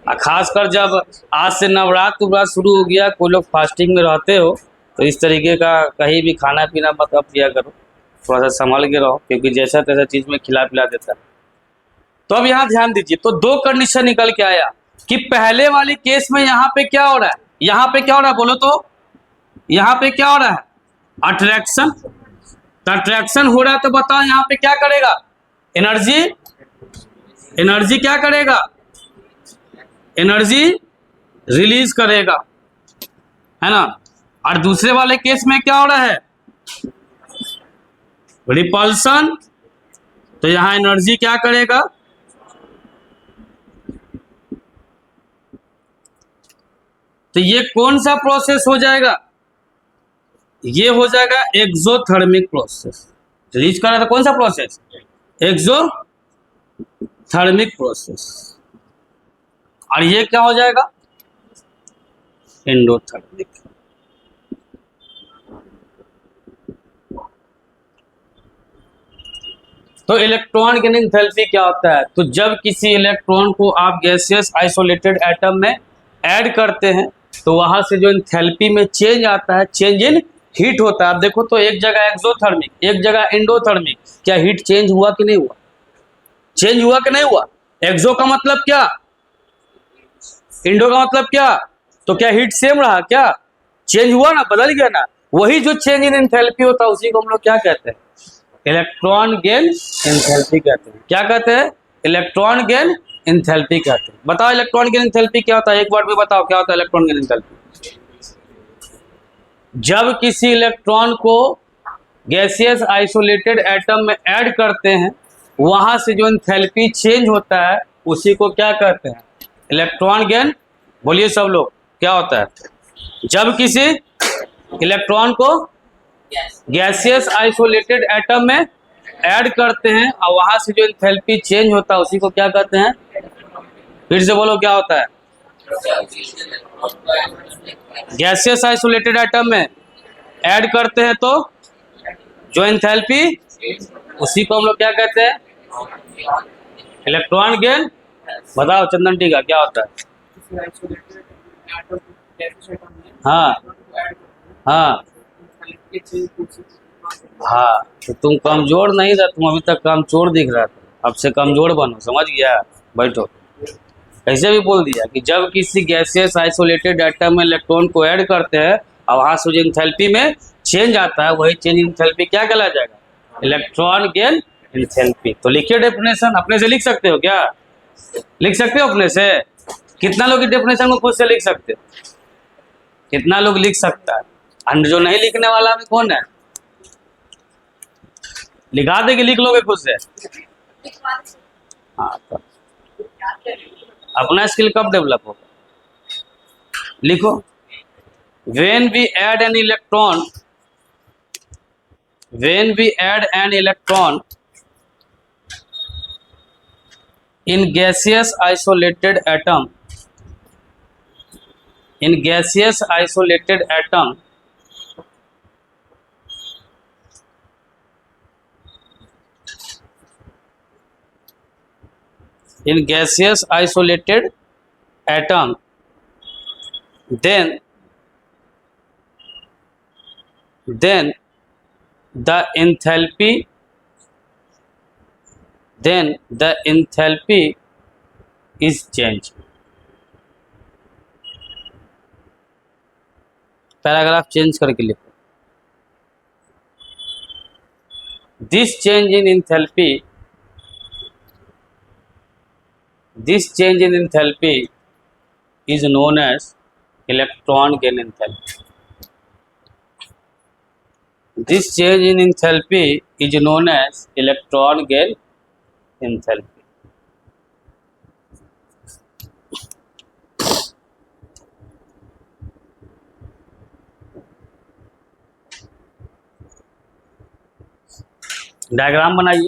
खासकर जब आज से नवरात्र शुरू हो गया, कोई लोग फास्टिंग में रहते हो तो इस तरीके का कहीं भी खाना पीना मत अब दिया करो, थोड़ा सा संभल के रहो, क्योंकि जैसा तैसा चीज़ में खिला पिला देता है। तो अब यहाँ ध्यान दीजिए, तो 2 कंडीशन निकल के आया कि पहले वाले केस में यहाँ पे क्या हो रहा है, यहाँ पे क्या हो रहा है बोलो तो? यहाँ पे क्या हो रहा है? अट्रैक्शन। तो अट्रैक्शन हो रहा है तो बताओ यहाँ पे क्या करेगा? एनर्जी, एनर्जी क्या करेगा? एनर्जी रिलीज करेगा, है ना। और दूसरे वाले केस में क्या हो रहा है? रिपल्सन। तो यहां एनर्जी क्या करेगा? तो ये कौन सा प्रोसेस हो जाएगा? ये हो जाएगा एक्सोथर्मिक प्रोसेस। रिलीज कर रहा था कौन सा प्रोसेस? Exothermic process. और ये क्या हो जाएगा? एंडोथर्मिक। तो इलेक्ट्रॉन गेनिंग एंथैल्पी क्या होता है? तो जब किसी इलेक्ट्रॉन को आप गैसियस आइसोलेटेड एटम में ऐड करते हैं तो वहां से जो एंथैल्पी में चेंज आता है, चेंज इन हीट होता है। आप देखो तो एक जगह एक्सोथर्मिक, एक जगह एंडोथर्मिक, क्या हीट चेंज हुआ कि नहीं हुआ? चेंज हुआ कि नहीं हुआ? एक्सो का मतलब क्या, इंडो का मतलब क्या? तो क्या हीट सेम रहा क्या? चेंज हुआ ना, बदल गया ना। वही जो चेंज इन एंथैल्पी होता है उसी को हम लोग क्या कहते हैं? इलेक्ट्रॉन गेन एंथैल्पी कहते हैं। क्या कहते हैं? इलेक्ट्रॉन गेन एंथैल्पी कहते हैं। बताओ इलेक्ट्रॉन गेन एंथैल्पी क्या होता है? एक वर्ड में बताओ क्या होता है इलेक्ट्रॉन गेन एंथैल्पी? जब किसी इलेक्ट्रॉन को गैसियस आइसोलेटेड एटम में ऐड करते हैं वहां से जो एंथैल्पी चेंज होता है उसी को क्या कहते हैं? Electron gain. बोलिए सब लोग, क्या होता है? जब किसी इलेक्ट्रॉन को गैसियस आइसोलेटेड एटम में ऐड करते हैं और वहां से जो एंथैल्पी चेंज होता है उसी को क्या कहते हैं? फिर से बोलो क्या होता है? गैसियस आइसोलेटेड एटम में ऐड करते हैं तो जो एंथैल्पी, उसी को हम लोग क्या कहते हैं? Electron gain. बताओ चंदन टीका क्या होता है? हाँ हाँ हाँ, तो तुम कमजोर नहीं था, तुम अभी तक कमजोर दिख रहा था, अब से कमजोर बनो, समझ गया? बैठो। ऐसे भी बोल दिया कि जब किसी गैसियस आइसोलेटेड एटम में इलेक्ट्रॉन को ऐड करते हैं और वहां से जो इंथैल्पी में चेंज आता है, वही चेंज इंथैल्पी क्या कहला जाएगा? Electron gain enthalpy. तो लिखिए डेफिनेशन, अपने से लिख सकते हो क्या? लिख सकते हो अपने से? कितना लोग इस डेफिनेशन को खुद से लिख सकते हो? कितना लोग लिख सकता है? और जो नहीं लिखने वाला में कौन है? लिखा दे कि लिख लोगे खुद से? हाँ, तो अपना स्किल कब डेवलप होगा? लिखो, when we add an electron, when we add an electron in gaseous isolated atom, in gaseous isolated atom, in gaseous isolated atom, then then the enthalpy then the enthalpy is changed. Paragraph change करके लिखो, this change in enthalpy, this change in enthalpy is known as electron gain enthalpy. This change in enthalpy is known as electron gain enthalpy. Diagram बनाइए।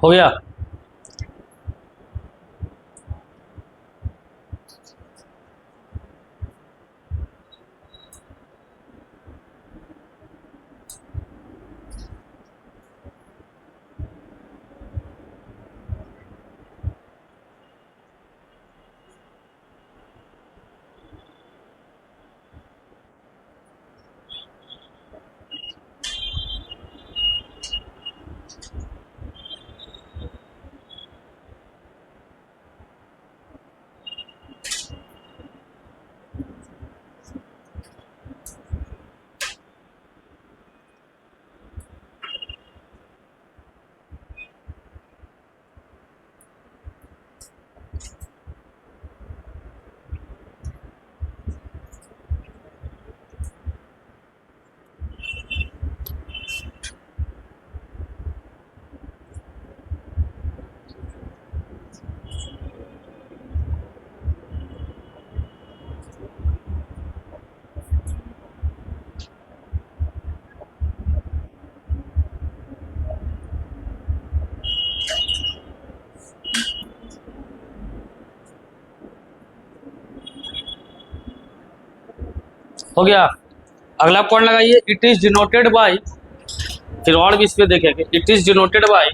हो गया? हो गया। अगला point लगाइए, it is denoted bye, फिर और भी इस पे देखेंगे। It is denoted by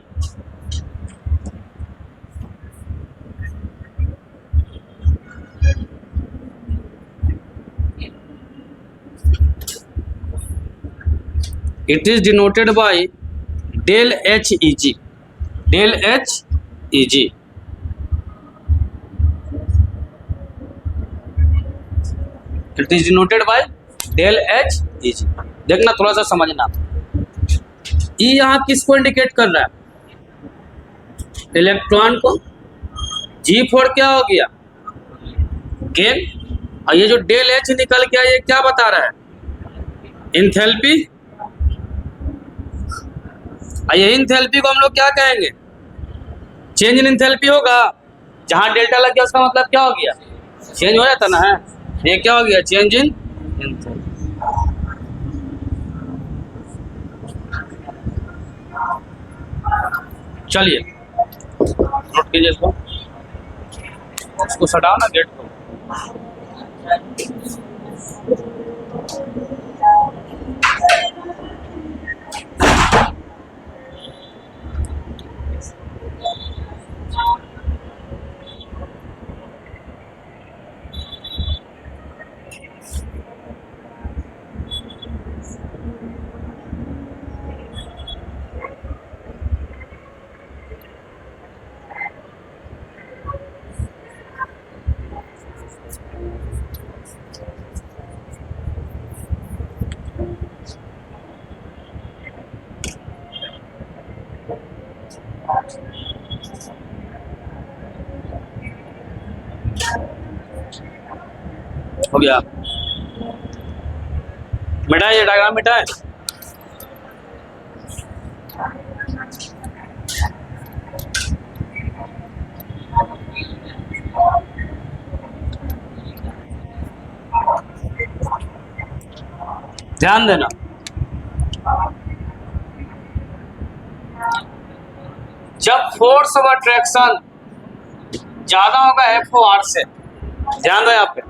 it is denoted by del H E G, del H E G. It is denoted by del H E G. देखना थोड़ा सा समझना, ई यहाँ किसको इंडिकेट कर रहा है? इलेक्ट्रॉन को। G4 क्या हो गया? गेन। और ये जो डेल एच निकल गया ये क्या बता रहा है? इंथैल्पी। और ये इंथैल्पी को हम लोग क्या कहेंगे? चेंज इन इंथैल्पी होगा। जहां डेल्टा लग गया उसका मतलब क्या हो गया? चेंज हो जाता ना है। ये क्या हो गया? Change in enthalpy. चलिए नोट कीजिए इसको सटाओ ना गेट को। हो गया। मिटाए, ये डायग्राम मिटाए। ध्यान देना, जब फोर्स ऑफ अट्रैक्शन ज्यादा होगा F4 से, ध्यान दो यहाँ पे,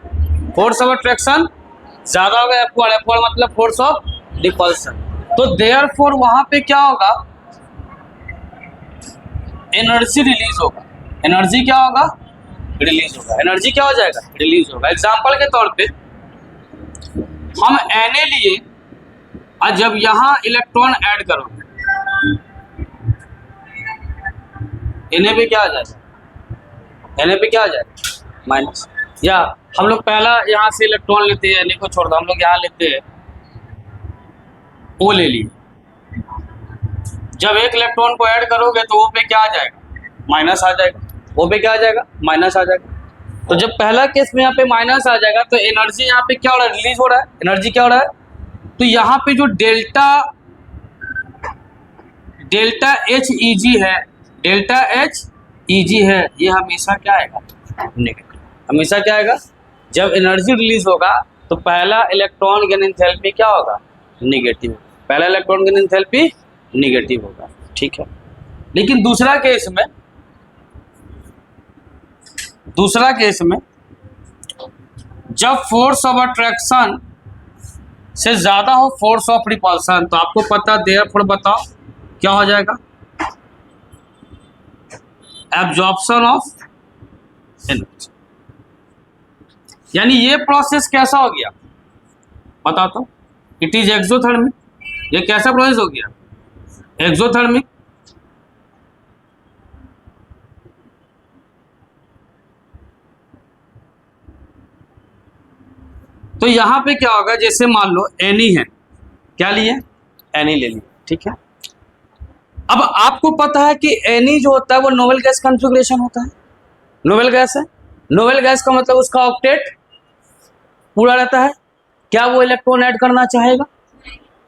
फोर्स ऑफ अट्रैक्शन ज्यादा होगा F4, F4 मतलब फोर्स ऑफ रिपल्सन। तो देयरफॉर वहां पे क्या होगा? एनर्जी रिलीज होगा। एनर्जी क्या होगा? रिलीज होगा। एनर्जी क्या हो जाएगा? रिलीज होगा। एग्जांपल के तौर पे हम Na लिए और जब यहां इलेक्ट्रॉन ऐड करोगे Na पे क्या आ जाएगा? Na पे क्या आ जाएगा? माइनस। या हम लोग पहला यहां से इलेक्ट्रॉन लेते हैं, Na को छोड़ दो, हम लोग यहां लेते हैं O ले लिए। जब एक इलेक्ट्रॉन को ऐड करोगे तो O पे क्या आ जाएगा? माइनस आ जाएगा। O पे क्या आ जाएगा? माइनस आ जाएगा। तो जब पहला केस में यहाँ पे माइनस आ जाएगा तो एनर्जी यहाँ पे क्या हो रहा है? रिलीज हो रहा है। एनर्जी क्या हो रहा है? तो यहाँ पे जो डेल्टा एच ई जी है, डेल्टा एच ई जी है, ये हमेशा क्या आएगा? नेगेटिव। हमेशा क्या आएगा? जब एनर्जी रिलीज होगा तो पहला इलेक्ट्रॉन गेन एंथैल्पी क्या होगा? नेगेटिव। पहला इलेक्ट्रॉन गेन एंथैल्पी नेगेटिव होगा, ठीक है। लेकिन दूसरा केस में जब फोर्स ऑफ अट्रैक्शन से ज्यादा हो फोर्स ऑफ रिपल्सन, तो आपको पता, देयरफॉर बताओ क्या हो जाएगा? Absorption of energy. यानी ये प्रोसेस कैसा हो गया बता तो? It is exothermic. ये कैसा प्रोसेस हो गया? एक्सोथर्मिक। तो यहां पे क्या होगा? जैसे मान लो एनी है, क्या लिए? एनी ले लिए, ठीक है। अब आपको पता है कि एनी जो होता है वो नोबेल गैस कॉन्फ़िगरेशन होता है। नोबेल गैस है, नोबेल गैस का मतलब उसका ऑक्टेट पूरा रहता है। क्या वो इलेक्ट्रॉन ऐड करना चाहेगा?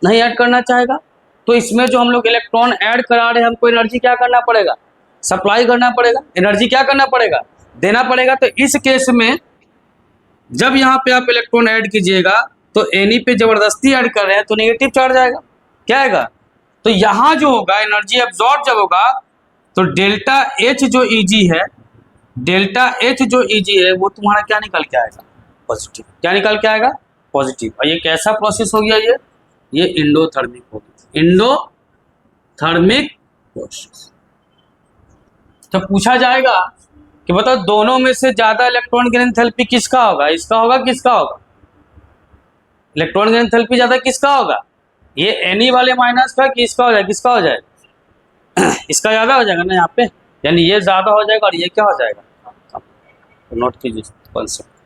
नहीं ऐड करना चाहेगा। तो इसमें जो हम लोग इलेक्ट्रॉन ऐड करा रहे हैं, हमको एनर्जी क्या करना पड़ेगा? सप्लाई करना पड़ेगा। एनर्जी क्या करना पड़ेगा? देना पड़ेगा। तो इस केस में जब यहाँ पे आप इलेक्ट्रॉन ऐड कीजिएगा तो एनी पे जबरदस्ती ऐड कर रहे हैं तो नेगेटिव चार्ज आएगा। क्या आएगा? तो यहाँ जो होगा एनर्जी एब्जॉर्ब जब होगा तो डेल्टा एच जो ईजी है, डेल्टा एच जो ईजी है वो तुम्हारा क्या निकल के आएगा? पॉजिटिव। क्या निकल के आएगा? पॉजिटिव। और ये कैसा प्रोसेस हो गया, ये इंडोथर्मिक हो गया, इंडोथर्मिक प्रोसेस। तो पूछा जाएगा कि बताओ दोनों में से ज्यादा इलेक्ट्रॉन की एंथैल्पी किसका होगा, इसका होगा किसका होगा? इलेक्ट्रॉन की एंथैल्पी ज्यादा किसका होगा, ये एनी वाले माइनस का कि इसका हो जाएगा, किसका हो जाएगा? इसका ज्यादा हो जाएगा ना यहाँ पे, यानी ये ज्यादा हो जाएगा और ये क्या हो जाएगा, नोट कीजिए कॉन्सेप्ट।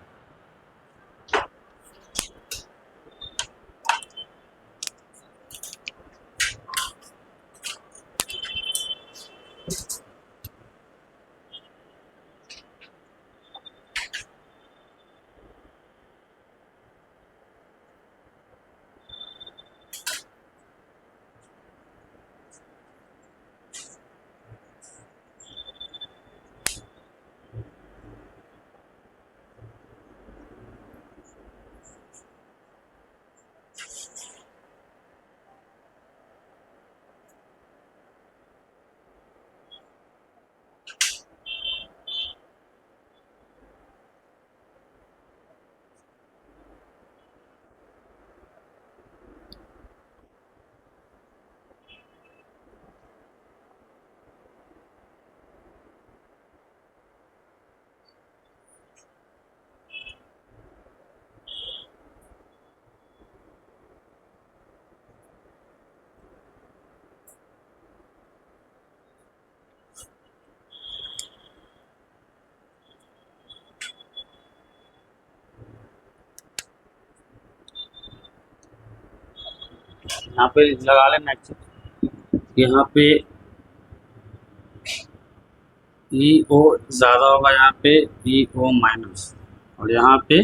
यहाँ पे लगा लेना, यहाँ पे EO ज़्यादा होगा, यहाँ पे EO माइनस, और यहाँ पे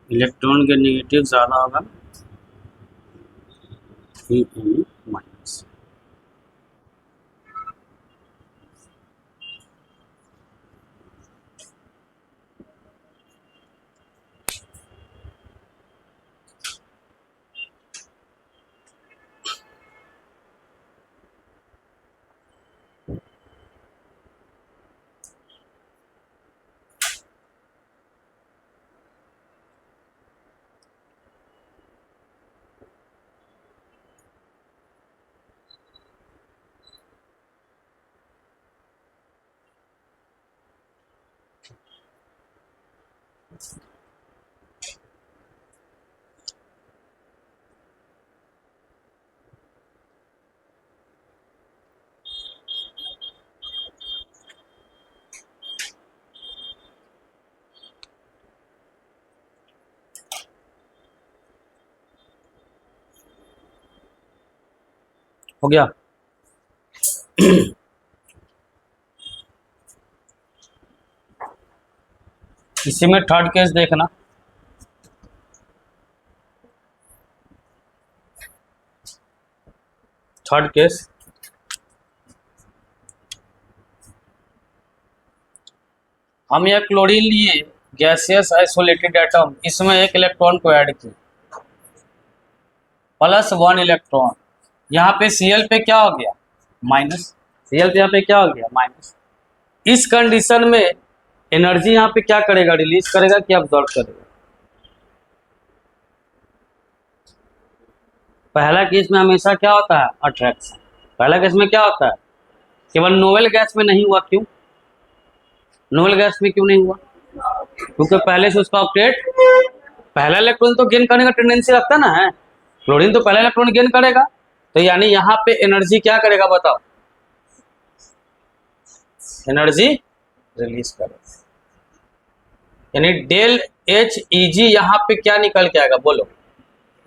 इलेक्ट्रॉन के नेगेटिव ज़्यादा होगा, EE माइनस। हो गया। इसी में थर्ड केस देखना, थर्ड केस हम यह क्लोरीन लिए गैसियस आइसोलेटेड एटम, इसमें एक इलेक्ट्रॉन को ऐड किया +1 इलेक्ट्रॉन, यहाँ पे Cl पे क्या हो गया माइनस, Cl पे यहाँ पे क्या हो गया माइनस। इस कंडीशन में एनर्जी यहाँ पे क्या करेगा, रिलीज करेगा कि अब्सॉर्ब करेगा? पहला केस में हमेशा क्या होता है, अट्रैक्शन। पहला केस में क्या होता है, केवल नोवेल गैस में नहीं हुआ, क्यों नोवेल गैस में क्यों नहीं हुआ? क्योंकि पहले से उसका ऑक्टेट, पहला इलेक्ट्रॉन तो गेन करने का टेंडेंसी रखता ना है, क्लोरीन तो पहला इलेक्ट्रॉन गेन करेगा, तो यानी यहाँ पे एनर्जी क्या करेगा बताओ, एनर्जी रिलीज करेगा, यानी डेल HEG यहाँ पे क्या निकल के आएगा बोलो,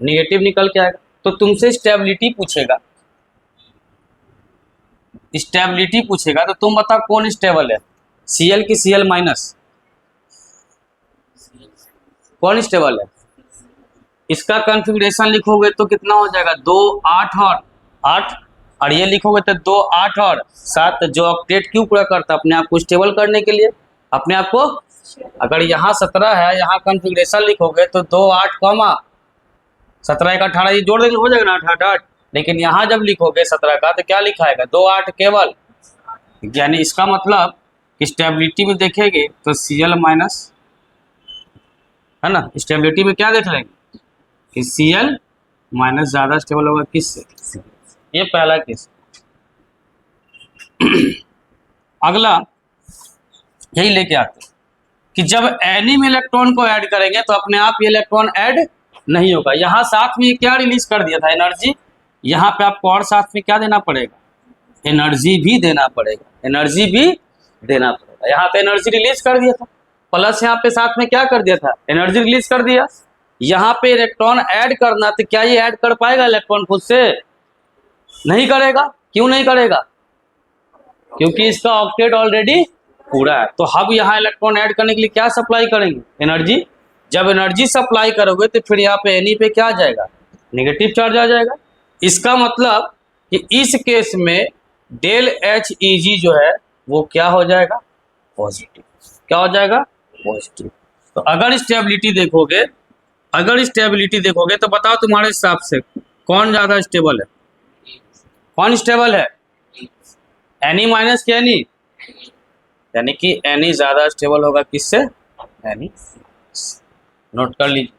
निगेटिव निकल के आएगा। तो तुमसे स्टेबिलिटी पूछेगा, स्टेबिलिटी पूछेगा तो तुम बताओ कौन स्टेबल है, Cl की Cl माइनस, कौन स्टेबल है? इसका कॉन्फ़िगरेशन लिखोगे तो कितना हो जाएगा, 2 8 और 8, और ये लिखोगे तो 2 8 और 7, जो ऑक्टेट क्यों पूरा करता है, अपने आप को स्टेबल करने के लिए, अपने आप को। अगर यहाँ 17 है, यहाँ कॉन्फ़िगरेशन लिखोगे तो 2 8 कॉमा 17 1 18, ये जोड़ देंगे हो जाएगा ना 8 8, लेकिन यहाँ जब लिखोगे 17 का तो क्या लिखाएगा 2 8 केवल, यानी इसका मतलब कि स्टेबिलिटी में देखेंगे तो Cl माइनस है ना। स्टेबिलिटी में क्या देख लेंगे कि Cl माइनस ज़्यादा स्टेबल होगा किससे, ये पहला केस। अगला यही लेके आते हैं कि जब एनी में इलेक्ट्रॉन को ऐड करेंगे तो अपने आप ये इलेक्ट्रॉन ऐड नहीं होगा। यहाँ साथ में क्या रिलीज कर दिया था, एनर्जी। यहाँ पे आपको और साथ में क्या देना पड़ेगा, एनर्जी भी देना पड़ेगा, एनर्जी भी देना पड़ेगा। यहाँ पे एनर्जी रिलीज कर दिया था, प्लस यहाँ पे साथ में क्या कर दिया था, एनर्जी रिलीज कर दिया। यहाँ पे इलेक्ट्रॉन ऐड करना, तो क्या ये ऐड कर पाएगा इलेक्ट्रॉन खुद से, नहीं करेगा। क्यों नहीं करेगा, क्योंकि इसका ऑक्टेट ऑलरेडी पूरा है। तो हम यहाँ इलेक्ट्रॉन ऐड करने के लिए क्या सप्लाई करेंगे, एनर्जी। जब एनर्जी सप्लाई करोगे तो फिर यहाँ पे एनी पे क्या आ जाएगा, नेगेटिव चार्ज आ जाएगा। इसका मतलब कि इस केस में डेल एच ई जी जो है वो क्या हो जाएगा, पॉजिटिव। क्या हो जाएगा, पॉजिटिव। तो अगर स्टेबिलिटी देखोगे, अगर स्टेबिलिटी देखोगे तो बताओ तुम्हारे हिसाब से कौन ज़्यादा स्टेबल है, कौन स्टेबल है, एनी माइनस के एनी, यानी कि एनी ज़्यादा स्टेबल होगा किससे, एनी। नोट कर लीजिए।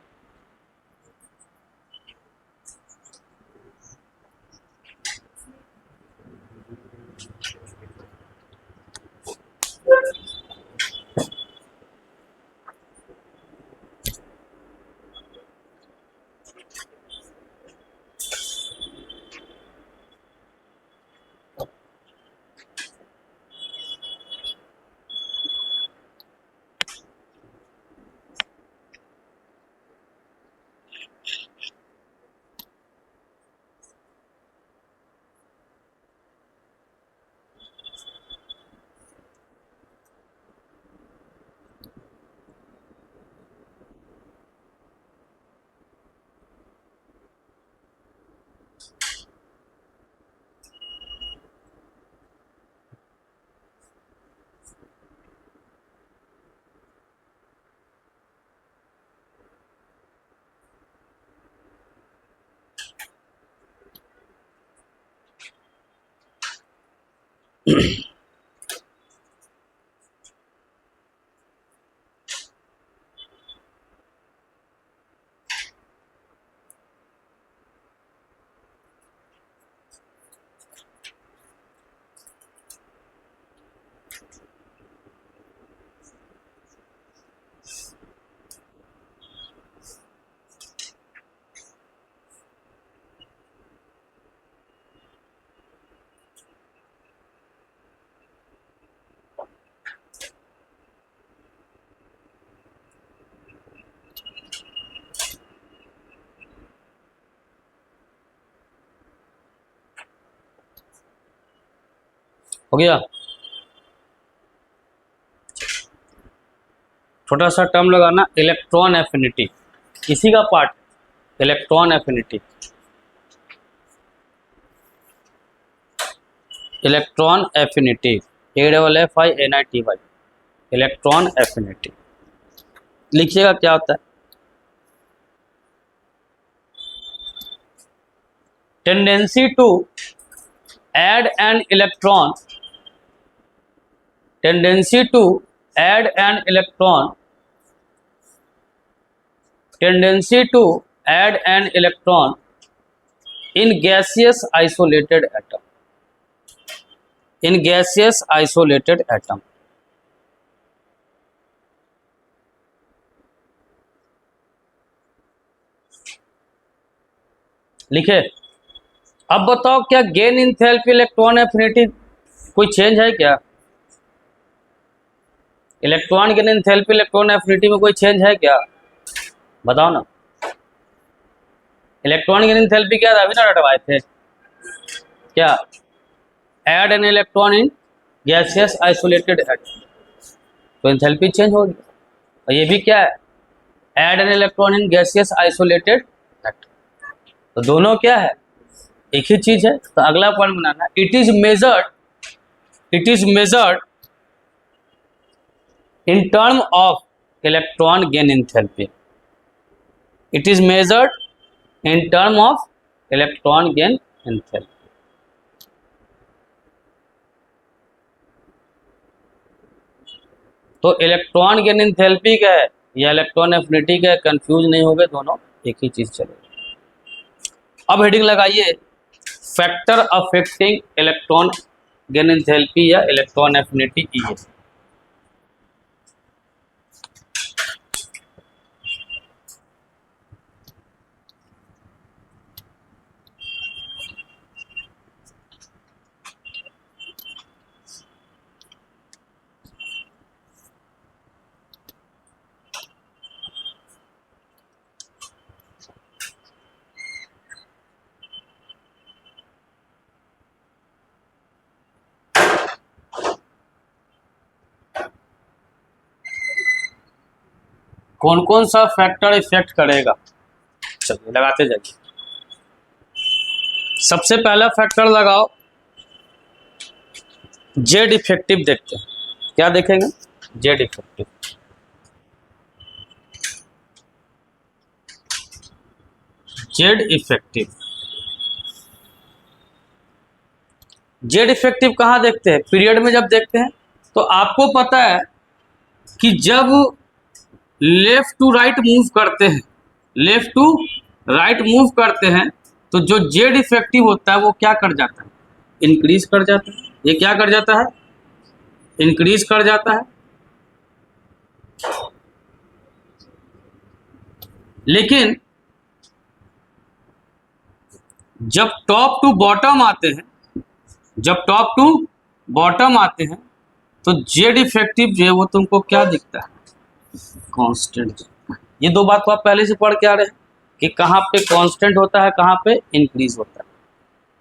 हो गया। छोटा सा टर्म लगाना, इलेक्ट्रॉन एफिनिटी, इसी का part, electron affinity. Electron affinity, AFFINITY, electron affinity. लिखिएगा क्या होता है, tendency to add an electron, tendency to add an electron, tendency to add an electron in gaseous isolated atom, in gaseous isolated atom. लिखे। अब बताओ क्या gain enthalpy electron affinity कोई change है क्या, इलेक्ट्रॉन गेन इनथैल्पी इलेक्ट्रॉन एफिनिटी में कोई चेंज है क्या, बताओ ना। इलेक्ट्रॉन गेन इनथैल्पी क्या था, अभी ना रटवाए थे क्या, add an electron in gaseous isolated atom, तो एंथैल्पी चेंज होगी। और ये भी क्या है, add an electron in gaseous isolated atom, तो दोनों क्या है, एक ही चीज है। तो अगला point banana, it is measured, it is measured in term of electron gain enthalpy, it is measured in term of electron gain enthalpy. तो इलेक्ट्रॉन गेन एंथैल्पी क्या है, या इलेक्ट्रॉन एफिनिटी का, कंफ्यूज नहीं हो गए, दोनों एक ही चीज चलेगी। अब हेडिंग लगाइए, factor affecting electron gain enthalpy या इलेक्ट्रॉन एफिनिटी ई है। कौन कौन सा फैक्टर इफेक्ट करेगा, चलिए लगाते जाइए। सबसे पहला फैक्टर लगाओ जेड इफेक्टिव, देखते हैं क्या देखेंगे। Z effective, Z effective, Z effective कहाँ देखते हैं, पीरियड में जब देखते हैं तो आपको पता है कि जब लेफ्ट टू राइट मूव करते हैं, लेफ्ट टू राइट मूव करते हैं, तो जो जेड इफेक्टिव होता है वो क्या कर जाता है, इंक्रीज कर जाता है। ये क्या कर जाता है, इंक्रीज कर जाता है। लेकिन जब टॉप टू बॉटम आते हैं, जब टॉप टू बॉटम आते हैं, तो जेड इफेक्टिव जो है वो तुमको क्या दिखता है, कांस्टेंट। ये दो बात तो आप पहले से पढ़ के आ रहे हैं कि कहाँ पे कांस्टेंट होता है, कहाँ पे इंक्रीज होता है।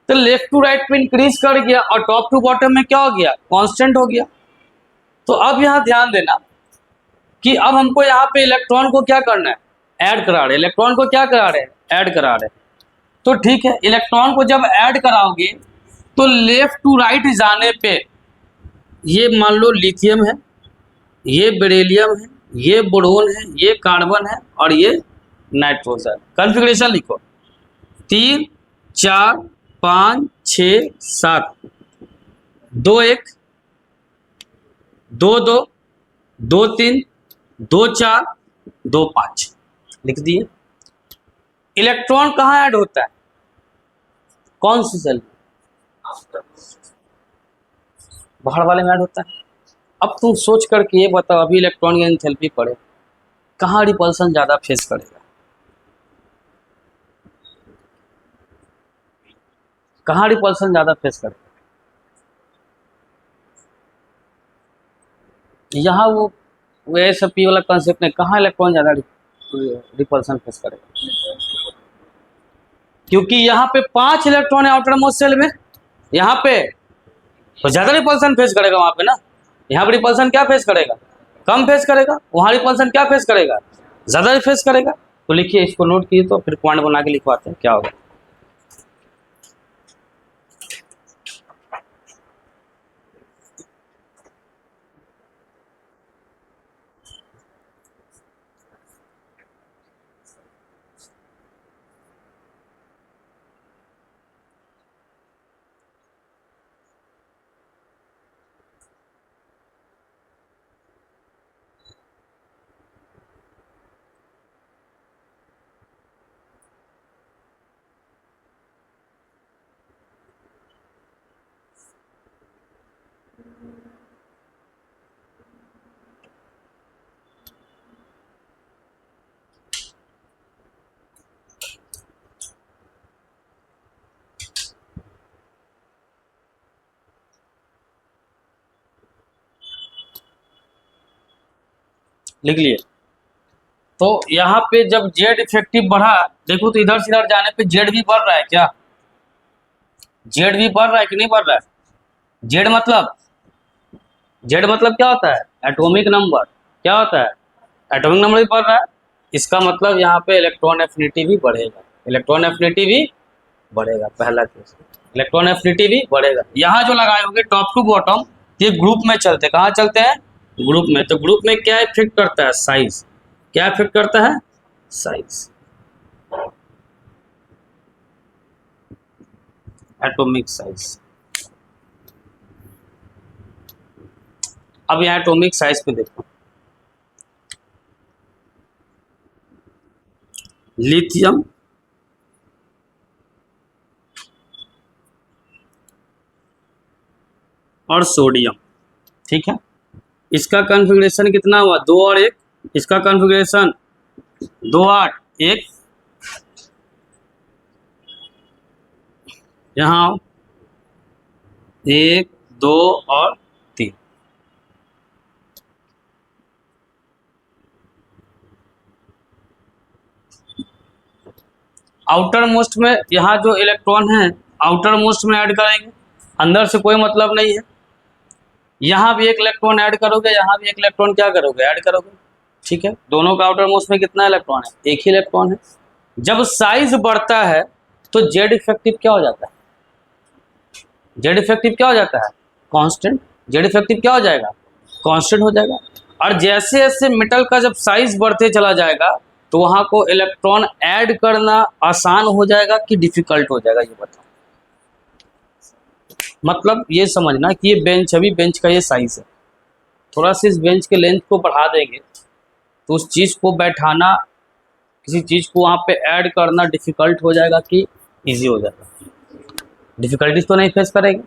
तो लेफ्ट टू राइट पे इंक्रीज कर गया और टॉप टू बॉटम में क्या हो गया, कांस्टेंट हो गया। तो अब यहाँ ध्यान देना कि अब हमको यहाँ पे इलेक्ट्रॉन को क्या करना है, ऐड करा रहे, इलेक्ट्रॉन को क्या करा रहे हैं, ऐड करा रहे। तो ठीक है, इलेक्ट्रॉन को जब ऐड कराओगे तो लेफ्ट टू राइट जाने पे ये मान लो लिथियम है, ये बेरिलियम है, ये बोरोन है, ये कार्बन है और ये नाइट्रोजन। कॉन्फ़िगरेशन लिखो, 3 4 5 6 7, 2 1 2 2 2 3 2 4 2 5 लिख दिए। इलेक्ट्रॉन कहाँ ऐड होता है, कौन सी सेल, बाहर वाले में ऐड होता है। अब तुम सोच करके ये बताओ, अभी इलेक्ट्रॉन की एंथैल्पी पढ़े, कहाँ रिपल्सन ज्यादा फेस करेगा, कहाँ रिपल्सन ज्यादा फेस करेगा, यहाँ वो एसपी वाला कंसेप्ट नहीं, कहाँ इलेक्ट्रॉन ज्यादा रिपल्सन फेस करेगा, क्योंकि यहाँ पे 5 इलेक्ट्रॉन है आउटर मोस्ट सेल में, यहाँ पे तो ज्यादा रिपल्सन फेस करेगा वहां पे ना। यहाँ पे रिपल्सन क्या फेस करेगा, कम फेस करेगा, वहां रिपल्सन क्या फेस करेगा, ज्यादा फेस करेगा। तो लिखिए, इसको नोट कीजिए, तो फिर पॉइंट बना के लिखवाते हैं क्या होगा। लिख लिए। तो यहाँ पे जब जेड इफेक्टिव बढ़ा, देखो तो इधर से इधर जाने पे जेड भी बढ़ रहा है क्या, जेड भी बढ़ रहा है कि नहीं बढ़ रहा है। जेड मतलब क्या होता है, एटॉमिक नंबर। क्या होता है, एटॉमिक नंबर भी बढ़ रहा है, इसका मतलब यहाँ पे इलेक्ट्रॉन एफिनिटी भी बढ़ेगा, इलेक्ट्रॉन एफिनिटी भी बढ़ेगा। पहला केस, इलेक्ट्रॉन एफिनिटी भी बढ़ेगा। यहाँ जो लगाए होंगे टॉप टू बॉटम, ये ग्रुप में चलते, कहाँ चलते हैं, ग्रुप में। तो ग्रुप में क्या इफेक्ट करता है, साइज। क्या इफेक्ट करता है, साइज, एटॉमिक साइज। अब यहाँ एटॉमिक साइज पे देखो, लिथियम और सोडियम, ठीक है। इसका कॉन्फ़िगरेशन कितना हुआ, 2 और 1। इसका कॉन्फ़िगरेशन 2 8 1, यहाँ 1 2 और 3। आउटर मोस्ट में यहाँ जो इलेक्ट्रॉन है आउटर मोस्ट में ऐड करेंगे, अंदर से कोई मतलब नहीं है। यहाँ भी एक इलेक्ट्रॉन ऐड करोगे, यहाँ भी एक इलेक्ट्रॉन क्या करोगे, ऐड करोगे, ठीक है। दोनों का आउटर मोस्ट में कितना इलेक्ट्रॉन है, एक ही इलेक्ट्रॉन है। जब साइज बढ़ता है तो जेड इफेक्टिव क्या हो जाता है, जेड इफेक्टिव क्या हो जाता है, कांस्टेंट। जेड इफेक्टिव क्या हो जाएगा, कांस्टेंट हो जाएगा। और जैसे जैसे मेटल का जब साइज बढ़ते चला जाएगा तो वहां को इलेक्ट्रॉन ऐड करना आसान हो जाएगा कि डिफिकल्ट हो जाएगा, ये बताओ। मतलब ये समझना कि ये बेंच, अभी बेंच का ये साइज है, थोड़ा सा इस बेंच के लेंथ को बढ़ा देंगे तो उस चीज़ को बैठाना, किसी चीज़ को वहाँ पे ऐड करना डिफिकल्ट हो जाएगा कि इजी हो जाएगा, डिफिकल्टीज तो नहीं फेस करेंगे।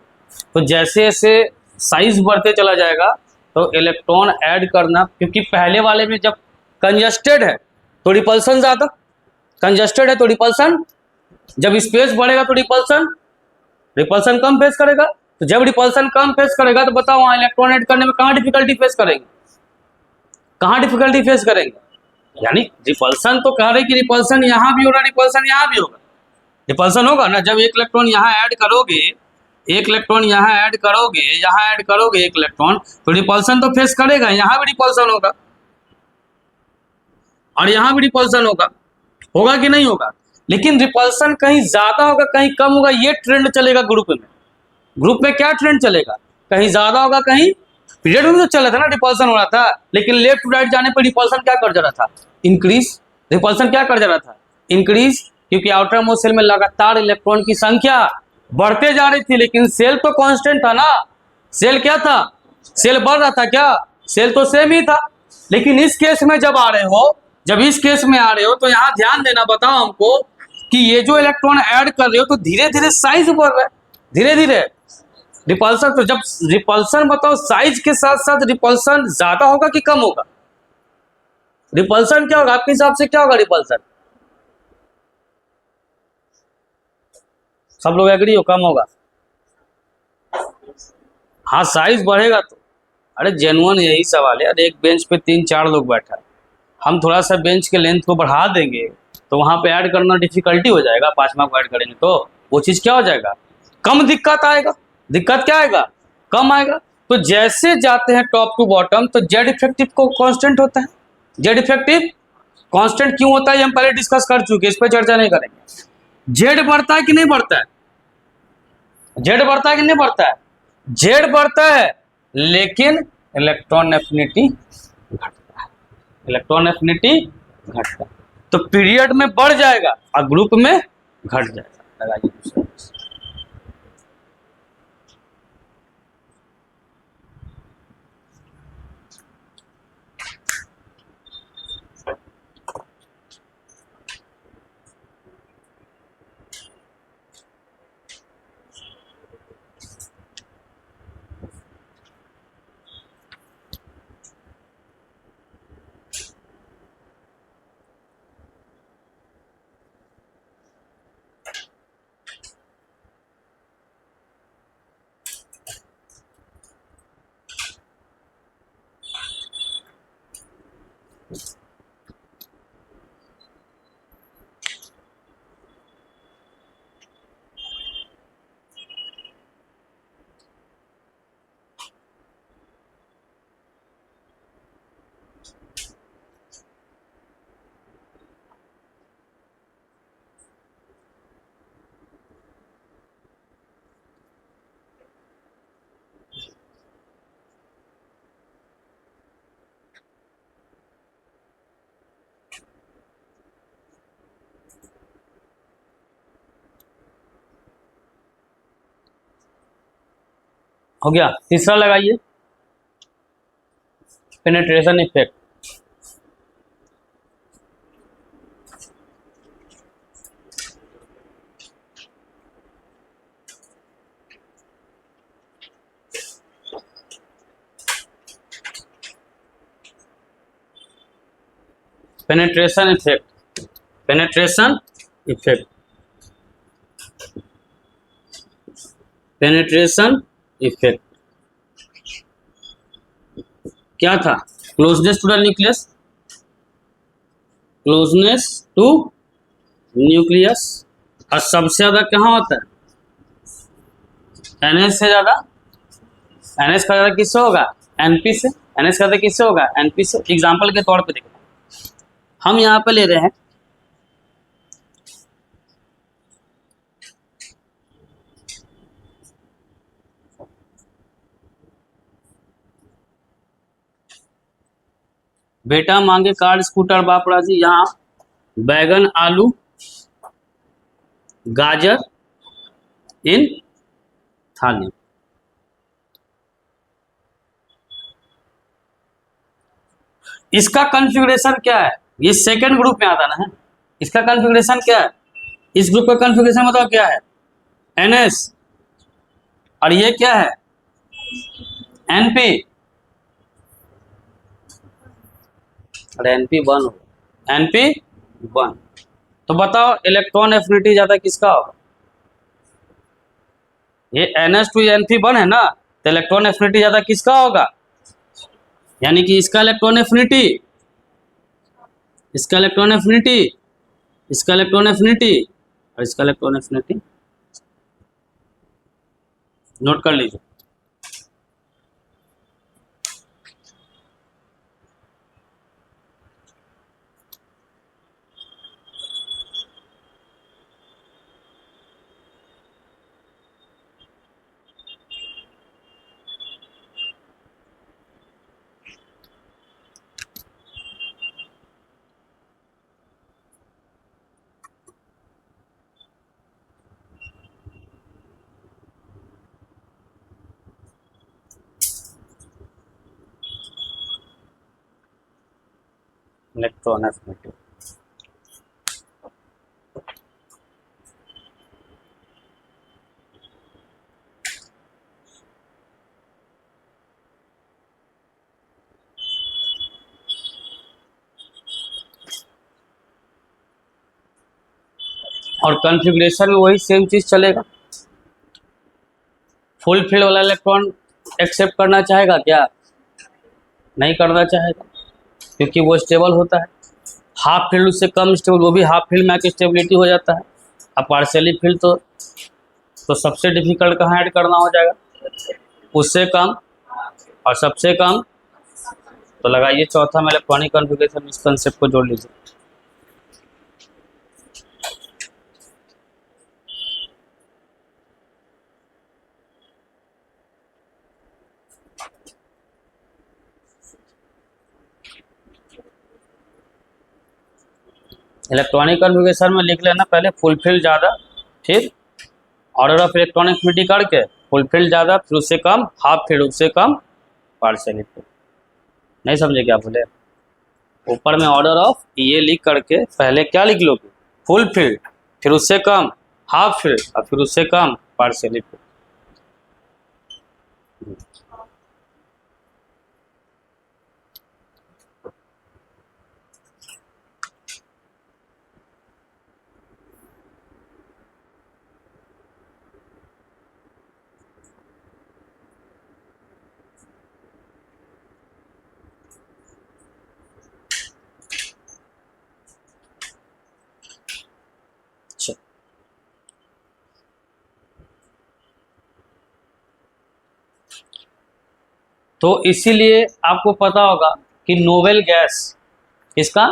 तो जैसे जैसे साइज बढ़ते चला जाएगा तो इलेक्ट्रॉन ऐड करना, क्योंकि पहले वाले में जब कंजस्टेड है तो रिपल्सन ज़्यादा, कंजस्टेड है तो रिपल्सन, जब स्पेस बढ़ेगा तो रिपल्सन कम फेस करेगा। तो जब रिपल्सन कम फेस करेगा तो बताओ वहाँ इलेक्ट्रॉन ऐड करने में कहाँ डिफिकल्टी फेस करेंगे, कहाँ डिफिकल्टी फेस करेंगे। यानी रिपल्सन तो कह रहे कि रिपल्सन यहाँ भी होगा, रिपल्सन यहाँ भी होगा, रिपल्सन होगा ना। जब एक इलेक्ट्रॉन यहाँ ऐड करोगे, एक इलेक्ट्रॉन यहाँ ऐड करोगे, यहाँ ऐड करोगे एक इलेक्ट्रॉन, तो रिपल्सन तो फेस करेगा, यहाँ भी रिपल्सन होगा और यहाँ भी रिपल्सन होगा, होगा कि नहीं होगा। लेकिन रिपल्सन कहीं ज्यादा होगा कहीं कम होगा, ये ट्रेंड चलेगा ग्रुप में। ग्रुप में क्या ट्रेंड चलेगा, कहीं ज्यादा होगा कहीं, पीरियड में तो चल रहा था ना रिपल्सन हो रहा था, लेकिन लेफ्ट टू राइट जाने पर रिपल्सन क्या कर जा रहा था, इंक्रीज। रिपल्सन क्या कर जा रहा था, इंक्रीज, क्योंकि आउटर मोस्ट सेल में लगातार इलेक्ट्रॉन की संख्या बढ़ते जा रही थी, लेकिन सेल तो कांस्टेंट था ना। सेल क्या था, सेल बढ़ रहा था क्या, सेल तो सेम ही था। लेकिन इस केस में जब आ रहे हो, जब इस केस में आ रहे हो तो यहाँ ध्यान देना, बताओ हमको कि ये जो इलेक्ट्रॉन ऐड कर रहे हो तो धीरे धीरे साइज बढ़ रहा है, धीरे धीरे रिपल्सन। तो जब रिपल्सन बताओ साइज के साथ साथ रिपल्सन ज्यादा होगा कि कम होगा, रिपल्सन क्या होगा आपके हिसाब से, क्या होगा रिपल्सन, सब लोग एग्री हो, कम होगा। हाँ साइज बढ़ेगा तो, अरे जेन्युइन यही सवाल है। अरे एक बेंच पे 3 4 लोग बैठा है, हम थोड़ा सा बेंच के लेंथ को बढ़ा देंगे तो वहां पे ऐड करना डिफिकल्टी हो जाएगा, 5 मार्क ऐड करेंगे तो वो चीज क्या हो जाएगा, कम दिक्कत आएगा। दिक्कत क्या आएगा, कम आएगा। तो जैसे जाते हैं टॉप टू बॉटम तो जेड इफेक्टिव को कांस्टेंट होता है, जेड इफेक्टिव कांस्टेंट क्यों होता है ये हम पहले डिस्कस कर चुके, इस पर चर्चा नहीं करेंगे। जेड बढ़ता है कि नहीं बढ़ता है, जेड बढ़ता है कि नहीं बढ़ता है, जेड बढ़ता है, लेकिन इलेक्ट्रॉन एफिनिटी घटता है, इलेक्ट्रॉन एफिनिटी घटता है। तो पीरियड में बढ़ जाएगा और ग्रुप में घट जाएगा। लगाइए दूसरा। हो गया, तीसरा लगाइए, penetration effect. Penetration effect, penetration effect, penetration effect क्या था? Closeness to the nucleus, closeness to nucleus. और सबसे ज्यादा कहाँ होता है? एनएस से ज्यादा, एनएस का ज्यादा किससे होगा? एनपी से। एनएस का ज्यादा किससे होगा? एनपी से। एग्जांपल के तौर पे देखो, हम यहाँ पे ले रहे हैं बेटा मांगे कार स्कूटर बापड़ा जी, यहाँ बैगन आलू गाजर इन थाली। इसका कॉन्फ़िगरेशन क्या है? ये सेकंड ग्रुप में आता ना है। इसका कॉन्फ़िगरेशन क्या है? इस ग्रुप का कॉन्फ़िगरेशन बताओ क्या है? एनएस। और ये क्या है? एनपी। और एनपी वन होगा, एनपी वन। तो बताओ इलेक्ट्रॉन एफिनिटी ज्यादा किसका होगा? ये NH2 NP1 है ना, तो इलेक्ट्रॉन एफिनिटी ज्यादा किसका होगा? यानी कि इसका इलेक्ट्रॉन एफिनिटी, इसका इलेक्ट्रॉन एफिनिटी, इसका इलेक्ट्रॉन एफिनिटी और इसका इलेक्ट्रॉन एफिनिटी नोट कर लीजिए। इलेक्ट्रॉन एफिनिटी, और कॉन्फ़िगरेशन में वही सेम चीज चलेगा। फुल फील्ड वाला इलेक्ट्रॉन एक्सेप्ट करना चाहेगा क्या? नहीं करना चाहेगा, क्योंकि वो स्टेबल होता है। हाफ फील्ड उससे कम स्टेबल, वो भी हाफ फील्ड में स्टेबिलिटी हो जाता है। अब पार्शियली फील्ड तो सबसे डिफिकल्ट कहाँ ऐड करना हो जाएगा? उससे कम और सबसे कम। तो लगाइए चौथा में इलेक्ट्रॉनिक कॉन्फ़िगरेशन, इस कंसेप्ट को जोड़ लीजिए। इलेक्ट्रॉनिक कॉन्फ़िगरेशन में लिख लेना पहले फुल फील्ड ज़्यादा, फिर ऑर्डर ऑफ इलेक्ट्रॉनिक एफिनिटी करके फुल फील्ड ज़्यादा, फिर उससे कम हाफ फील्ड, उससे कम पार्शियली फील्ड। नहीं समझे क्या बोले? ऊपर में ऑर्डर ऑफ ये लिख करके पहले क्या लिख लोगे? फुल फील्ड, फिर उससे कम हाफ फील्ड और फिर उससे कम पार्शियली फील्ड। तो इसीलिए आपको पता होगा कि नोवेल गैस, इसका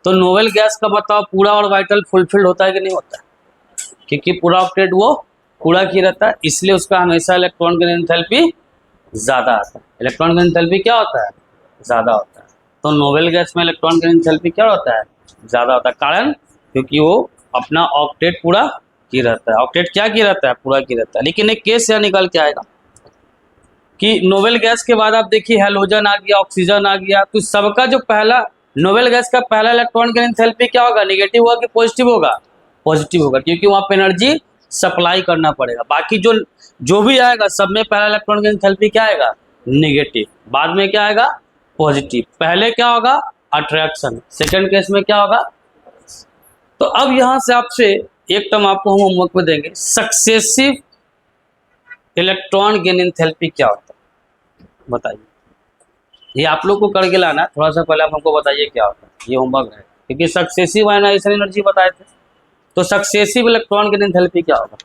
तो नोवेल गैस का बताओ पूरा और वाइटल फुलफिल्ड होता है कि नहीं होता है? क्योंकि पूरा ऑक्टेट वो पूरा की रहता है, इसलिए उसका हमेशा इलेक्ट्रॉन की एंथैल्पी ज़्यादा आता है। इलेक्ट्रॉन की एंथैल्पी क्या होता है? ज़्यादा होता है। तो नोवेल गैस में इलेक्ट्रॉन की एंथैल्पी क्या होता है? ज़्यादा होता है। कारण क्योंकि वो अपना ऑक्टेट पूरा की रहता है। ऑक्टेट क्या की रहता है? पूरा की रहता है। लेकिन एक केस यहाँ निकल के आएगा कि नोवेल गैस के बाद आप देखिए हैलोजन आ गया, ऑक्सीजन आ गया, तो सबका जो पहला नोवेल गैस का पहला इलेक्ट्रॉन का एंथैल्पी क्या होगा? नेगेटिव होगा कि पॉजिटिव होगा? पॉजिटिव होगा, क्योंकि वहाँ पे एनर्जी सप्लाई करना पड़ेगा। बाकी जो भी आएगा सब में पहला इलेक्ट्रॉन का एंथैल्पी क्या आएगा? नेगेटिव। बाद में क्या आएगा? पॉजिटिव। पहले क्या होगा? अट्रैक्शन। सेकंड केस में क्या होगा? तो अब यहां से आपसे एक टर्म आपको हम होमवर्क में देंगे, सक्सेसिव इलेक्ट्रॉन गेन एंथैल्पी क्या होता है, बताइए। ये आप लोग को करके लाना है, थोड़ा सा पहले आप हमको बताइए क्या होता है, ये होमवर्क है, क्योंकि सक्सेसिव आयनाइजेशन एनर्जी बताए थे, तो सक्सेसिव इलेक्ट्रॉन गेन एंथैल्पी क्या होगा?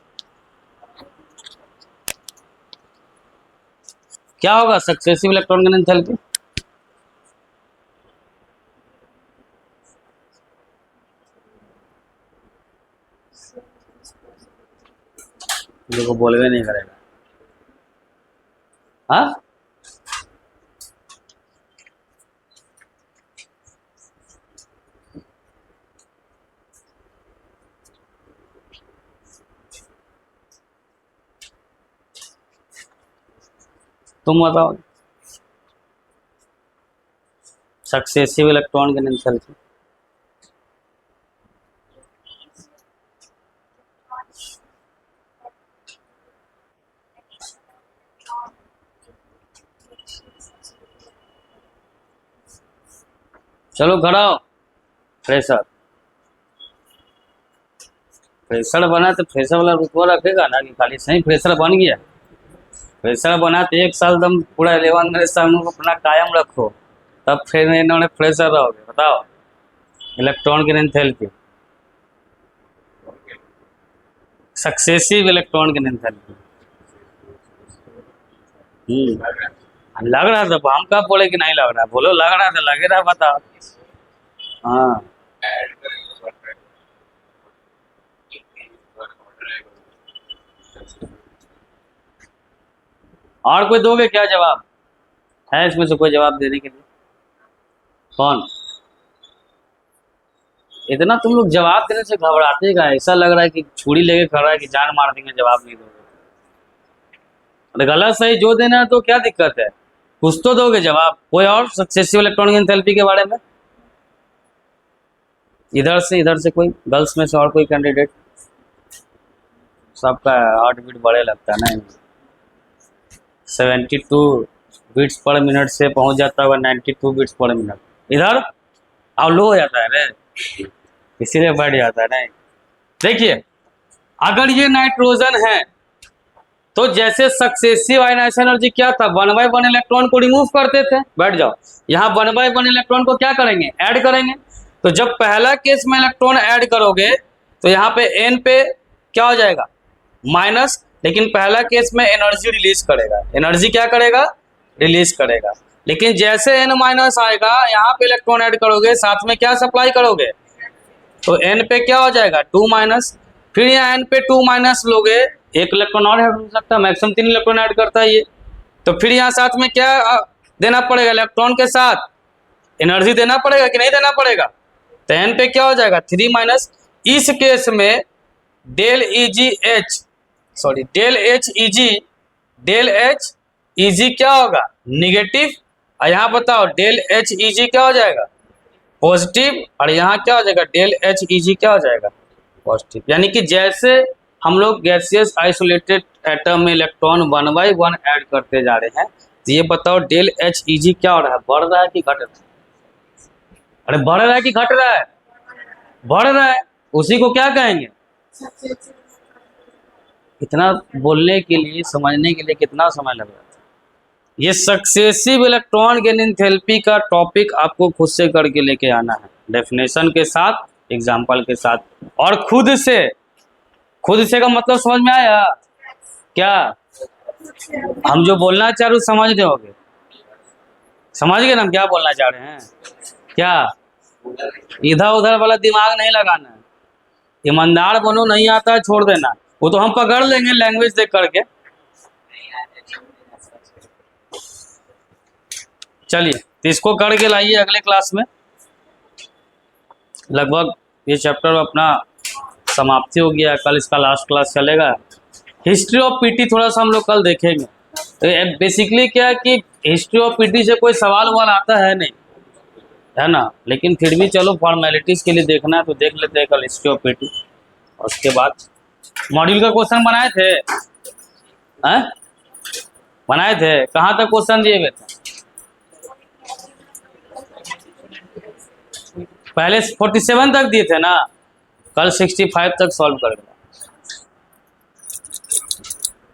क्या होगा सक्सेसिव इलेक्ट्रॉन गेन एंथैल्पी? देखो बोलवे नहीं करेगा। हाँ, तुम बताओ। सक्सेसिव इलेक्ट्रॉन गेन एंथैल्पी चलो घड़ाओ। फ्रेशर, फ्रेशर बना तो फ्रेशर वाला रुतबा रखेगा ना, कि खाली सही फ्रेशर बन गया। फ्रेशर बना तो 1 साल तुम पूरा 11 मेरे सामने अपना कायम रखो, तब फिर इन्होंने फ्रेशर रहोगे। बताओ electron gain enthalpy, successive electron gain enthalpy. लग रहा था, हम कब बोले कि नहीं लग रहा? बोलो लग रहा था, लगे रहा, बताओ। हाँ, और कोई दोगे क्या जवाब? है इसमें से कोई जवाब देने के लिए? कौन? इतना तुम लोग जवाब देने से घबराते का, ऐसा लग रहा है कि छुरी लेके खड़ा है कि जान मार देंगे जवाब नहीं दोगे। अरे गलत सही जो देना है, तो क्या दिक्कत है, कुछ तो दोगे जवाब। कोई और सक्सेसिव इलेक्ट्रॉनिक एंथैल्पी के बारे में? इधर से कोई, गर्ल्स में से और कोई कैंडिडेट? सबका हार्ट बीट बड़े लगता है ना, 72 बीट्स पर मिनट से पहुंच जाता होगा 92 बीट्स पर मिनट। इधर और लो हो जाता है रे, इसीलिए बढ़ जाता है ना। देखिए, अगर ये नाइट्रोजन है तो जैसे सक्सेसिव आयनाइजेशन एनर्जी क्या था, 1/1 इलेक्ट्रॉन को रिमूव करते थे। बैठ जाओ, यहाँ 1/1 इलेक्ट्रॉन को क्या करेंगे? ऐड करेंगे। तो जब पहला केस में इलेक्ट्रॉन ऐड करोगे तो यहाँ पे एन पे क्या हो जाएगा? माइनस। लेकिन पहला केस में एनर्जी रिलीज करेगा, एनर्जी क्या करेगा? रिलीज करेगा। लेकिन जैसे एन माइनस आएगा, यहाँ पे इलेक्ट्रॉन ऐड करोगे, साथ में क्या सप्लाई करोगे? तो एन पे क्या हो जाएगा? 2 माइनस। फिर यहाँ एन पे 2 माइनस लोगे, एक इलेक्ट्रॉन और ऐड हो सकता है, मैक्सिमम 3 इलेक्ट्रॉन ऐड करता है ये। तो फिर यहाँ साथ में क्या देना पड़ेगा? इलेक्ट्रॉन के साथ एनर्जी देना पड़ेगा कि नहीं देना पड़ेगा? तो एन पे क्या हो जाएगा? 3 माइनस। इस केस में डेल एच ई जी क्या होगा? निगेटिव। और यहाँ बताओ डेल एच ई जी क्या हो जाएगा? पॉजिटिव। और यहाँ क्या हो जाएगा? डेल एच ई जी क्या हो जाएगा? पॉजिटिव। यानी कि जैसे हम लोग गैसियस आइसोलेटेड एटम में इलेक्ट्रॉन 1/1 ऐड करते जा रहे हैं, तो ये बताओ डेल एच ई जी क्या हो रहा है? बढ़ रहा है कि घट रहा है? अरे बढ़ रहा है कि घट रहा है? बढ़ रहा है। उसी को क्या कहेंगे? इतना बोलने के लिए, समझने के लिए कितना समय लग रहा है? ये सक्सेसिव इलेक्ट्रॉन गेन एंथैल्पी का टॉपिक आपको खुद से करके लेके आना है, डेफिनेशन के साथ, एग्जाम्पल के साथ, और खुद से का मतलब समझ में आया क्या? हम जो बोलना चाह रहे समझ रहे होगे, समझ गए ना हम क्या बोलना चाह रहे हैं? क्या इधर उधर वाला दिमाग नहीं लगाना है, ईमानदार बनो, नहीं आता है छोड़ देना, वो तो हम पकड़ लेंगे लैंग्वेज देख करके। चलिए, तो इसको करके लाइए अगले क्लास में। लगभग ये चैप्टर अपना समाप्ति हो गया, कल इसका लास्ट क्लास चलेगा। हिस्ट्री ऑफ पीटी थोड़ा सा हम लोग कल देखेंगे। तो बेसिकली क्या है कि हिस्ट्री ऑफ पीटी से कोई सवाल वाल आता है नहीं, है ना, लेकिन फिर भी चलो फॉर्मेलिटीज के लिए देखना है तो देख लेते हैं कल हिस्ट्री ऑफ पीटी। और उसके बाद मॉड्यूल का क्वेश्चन बनाए थे, हैं? बनाए थे, कहाँ तक क्वेश्चन दिए हुए थे? पहले 47 तक दिए थे ना, कल 65 तक सॉल्व करेंगे,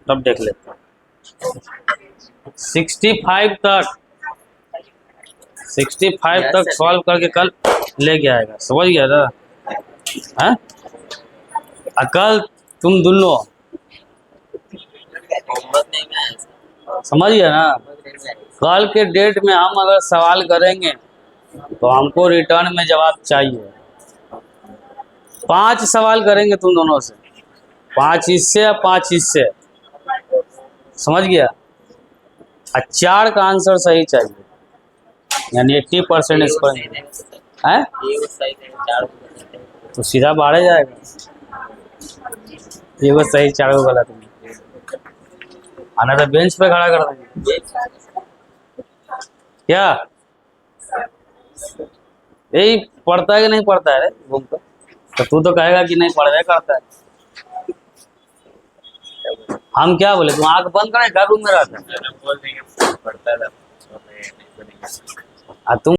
तब देख लेते हैं। 65 तक सॉल्व करके कल लेके आएगा, समझ गया ना? हैं? कल तुम दोनों समझ गया ना? कल के डेट में हम अगर सवाल करेंगे तो हमको रिटर्न में जवाब चाहिए। 5 सवाल करेंगे तुम दोनों से, 5 इससे या 5 इससे, समझ गया? 4 का आंसर सही चाहिए, यानी 80% स्कोर है तो सीधा 12 जाएगा। ये वो सही, 4 को गलत नहीं, आना तो बेंच पे खड़ा कर देंगे क्या? यही पढ़ता है कि नहीं पढ़ता है घूमकर? तो तू तो कहेगा कि नहीं पढ़ाया करता है। हम क्या बोले, तू आंख बंद करें, घर रूम में रहता है, तुम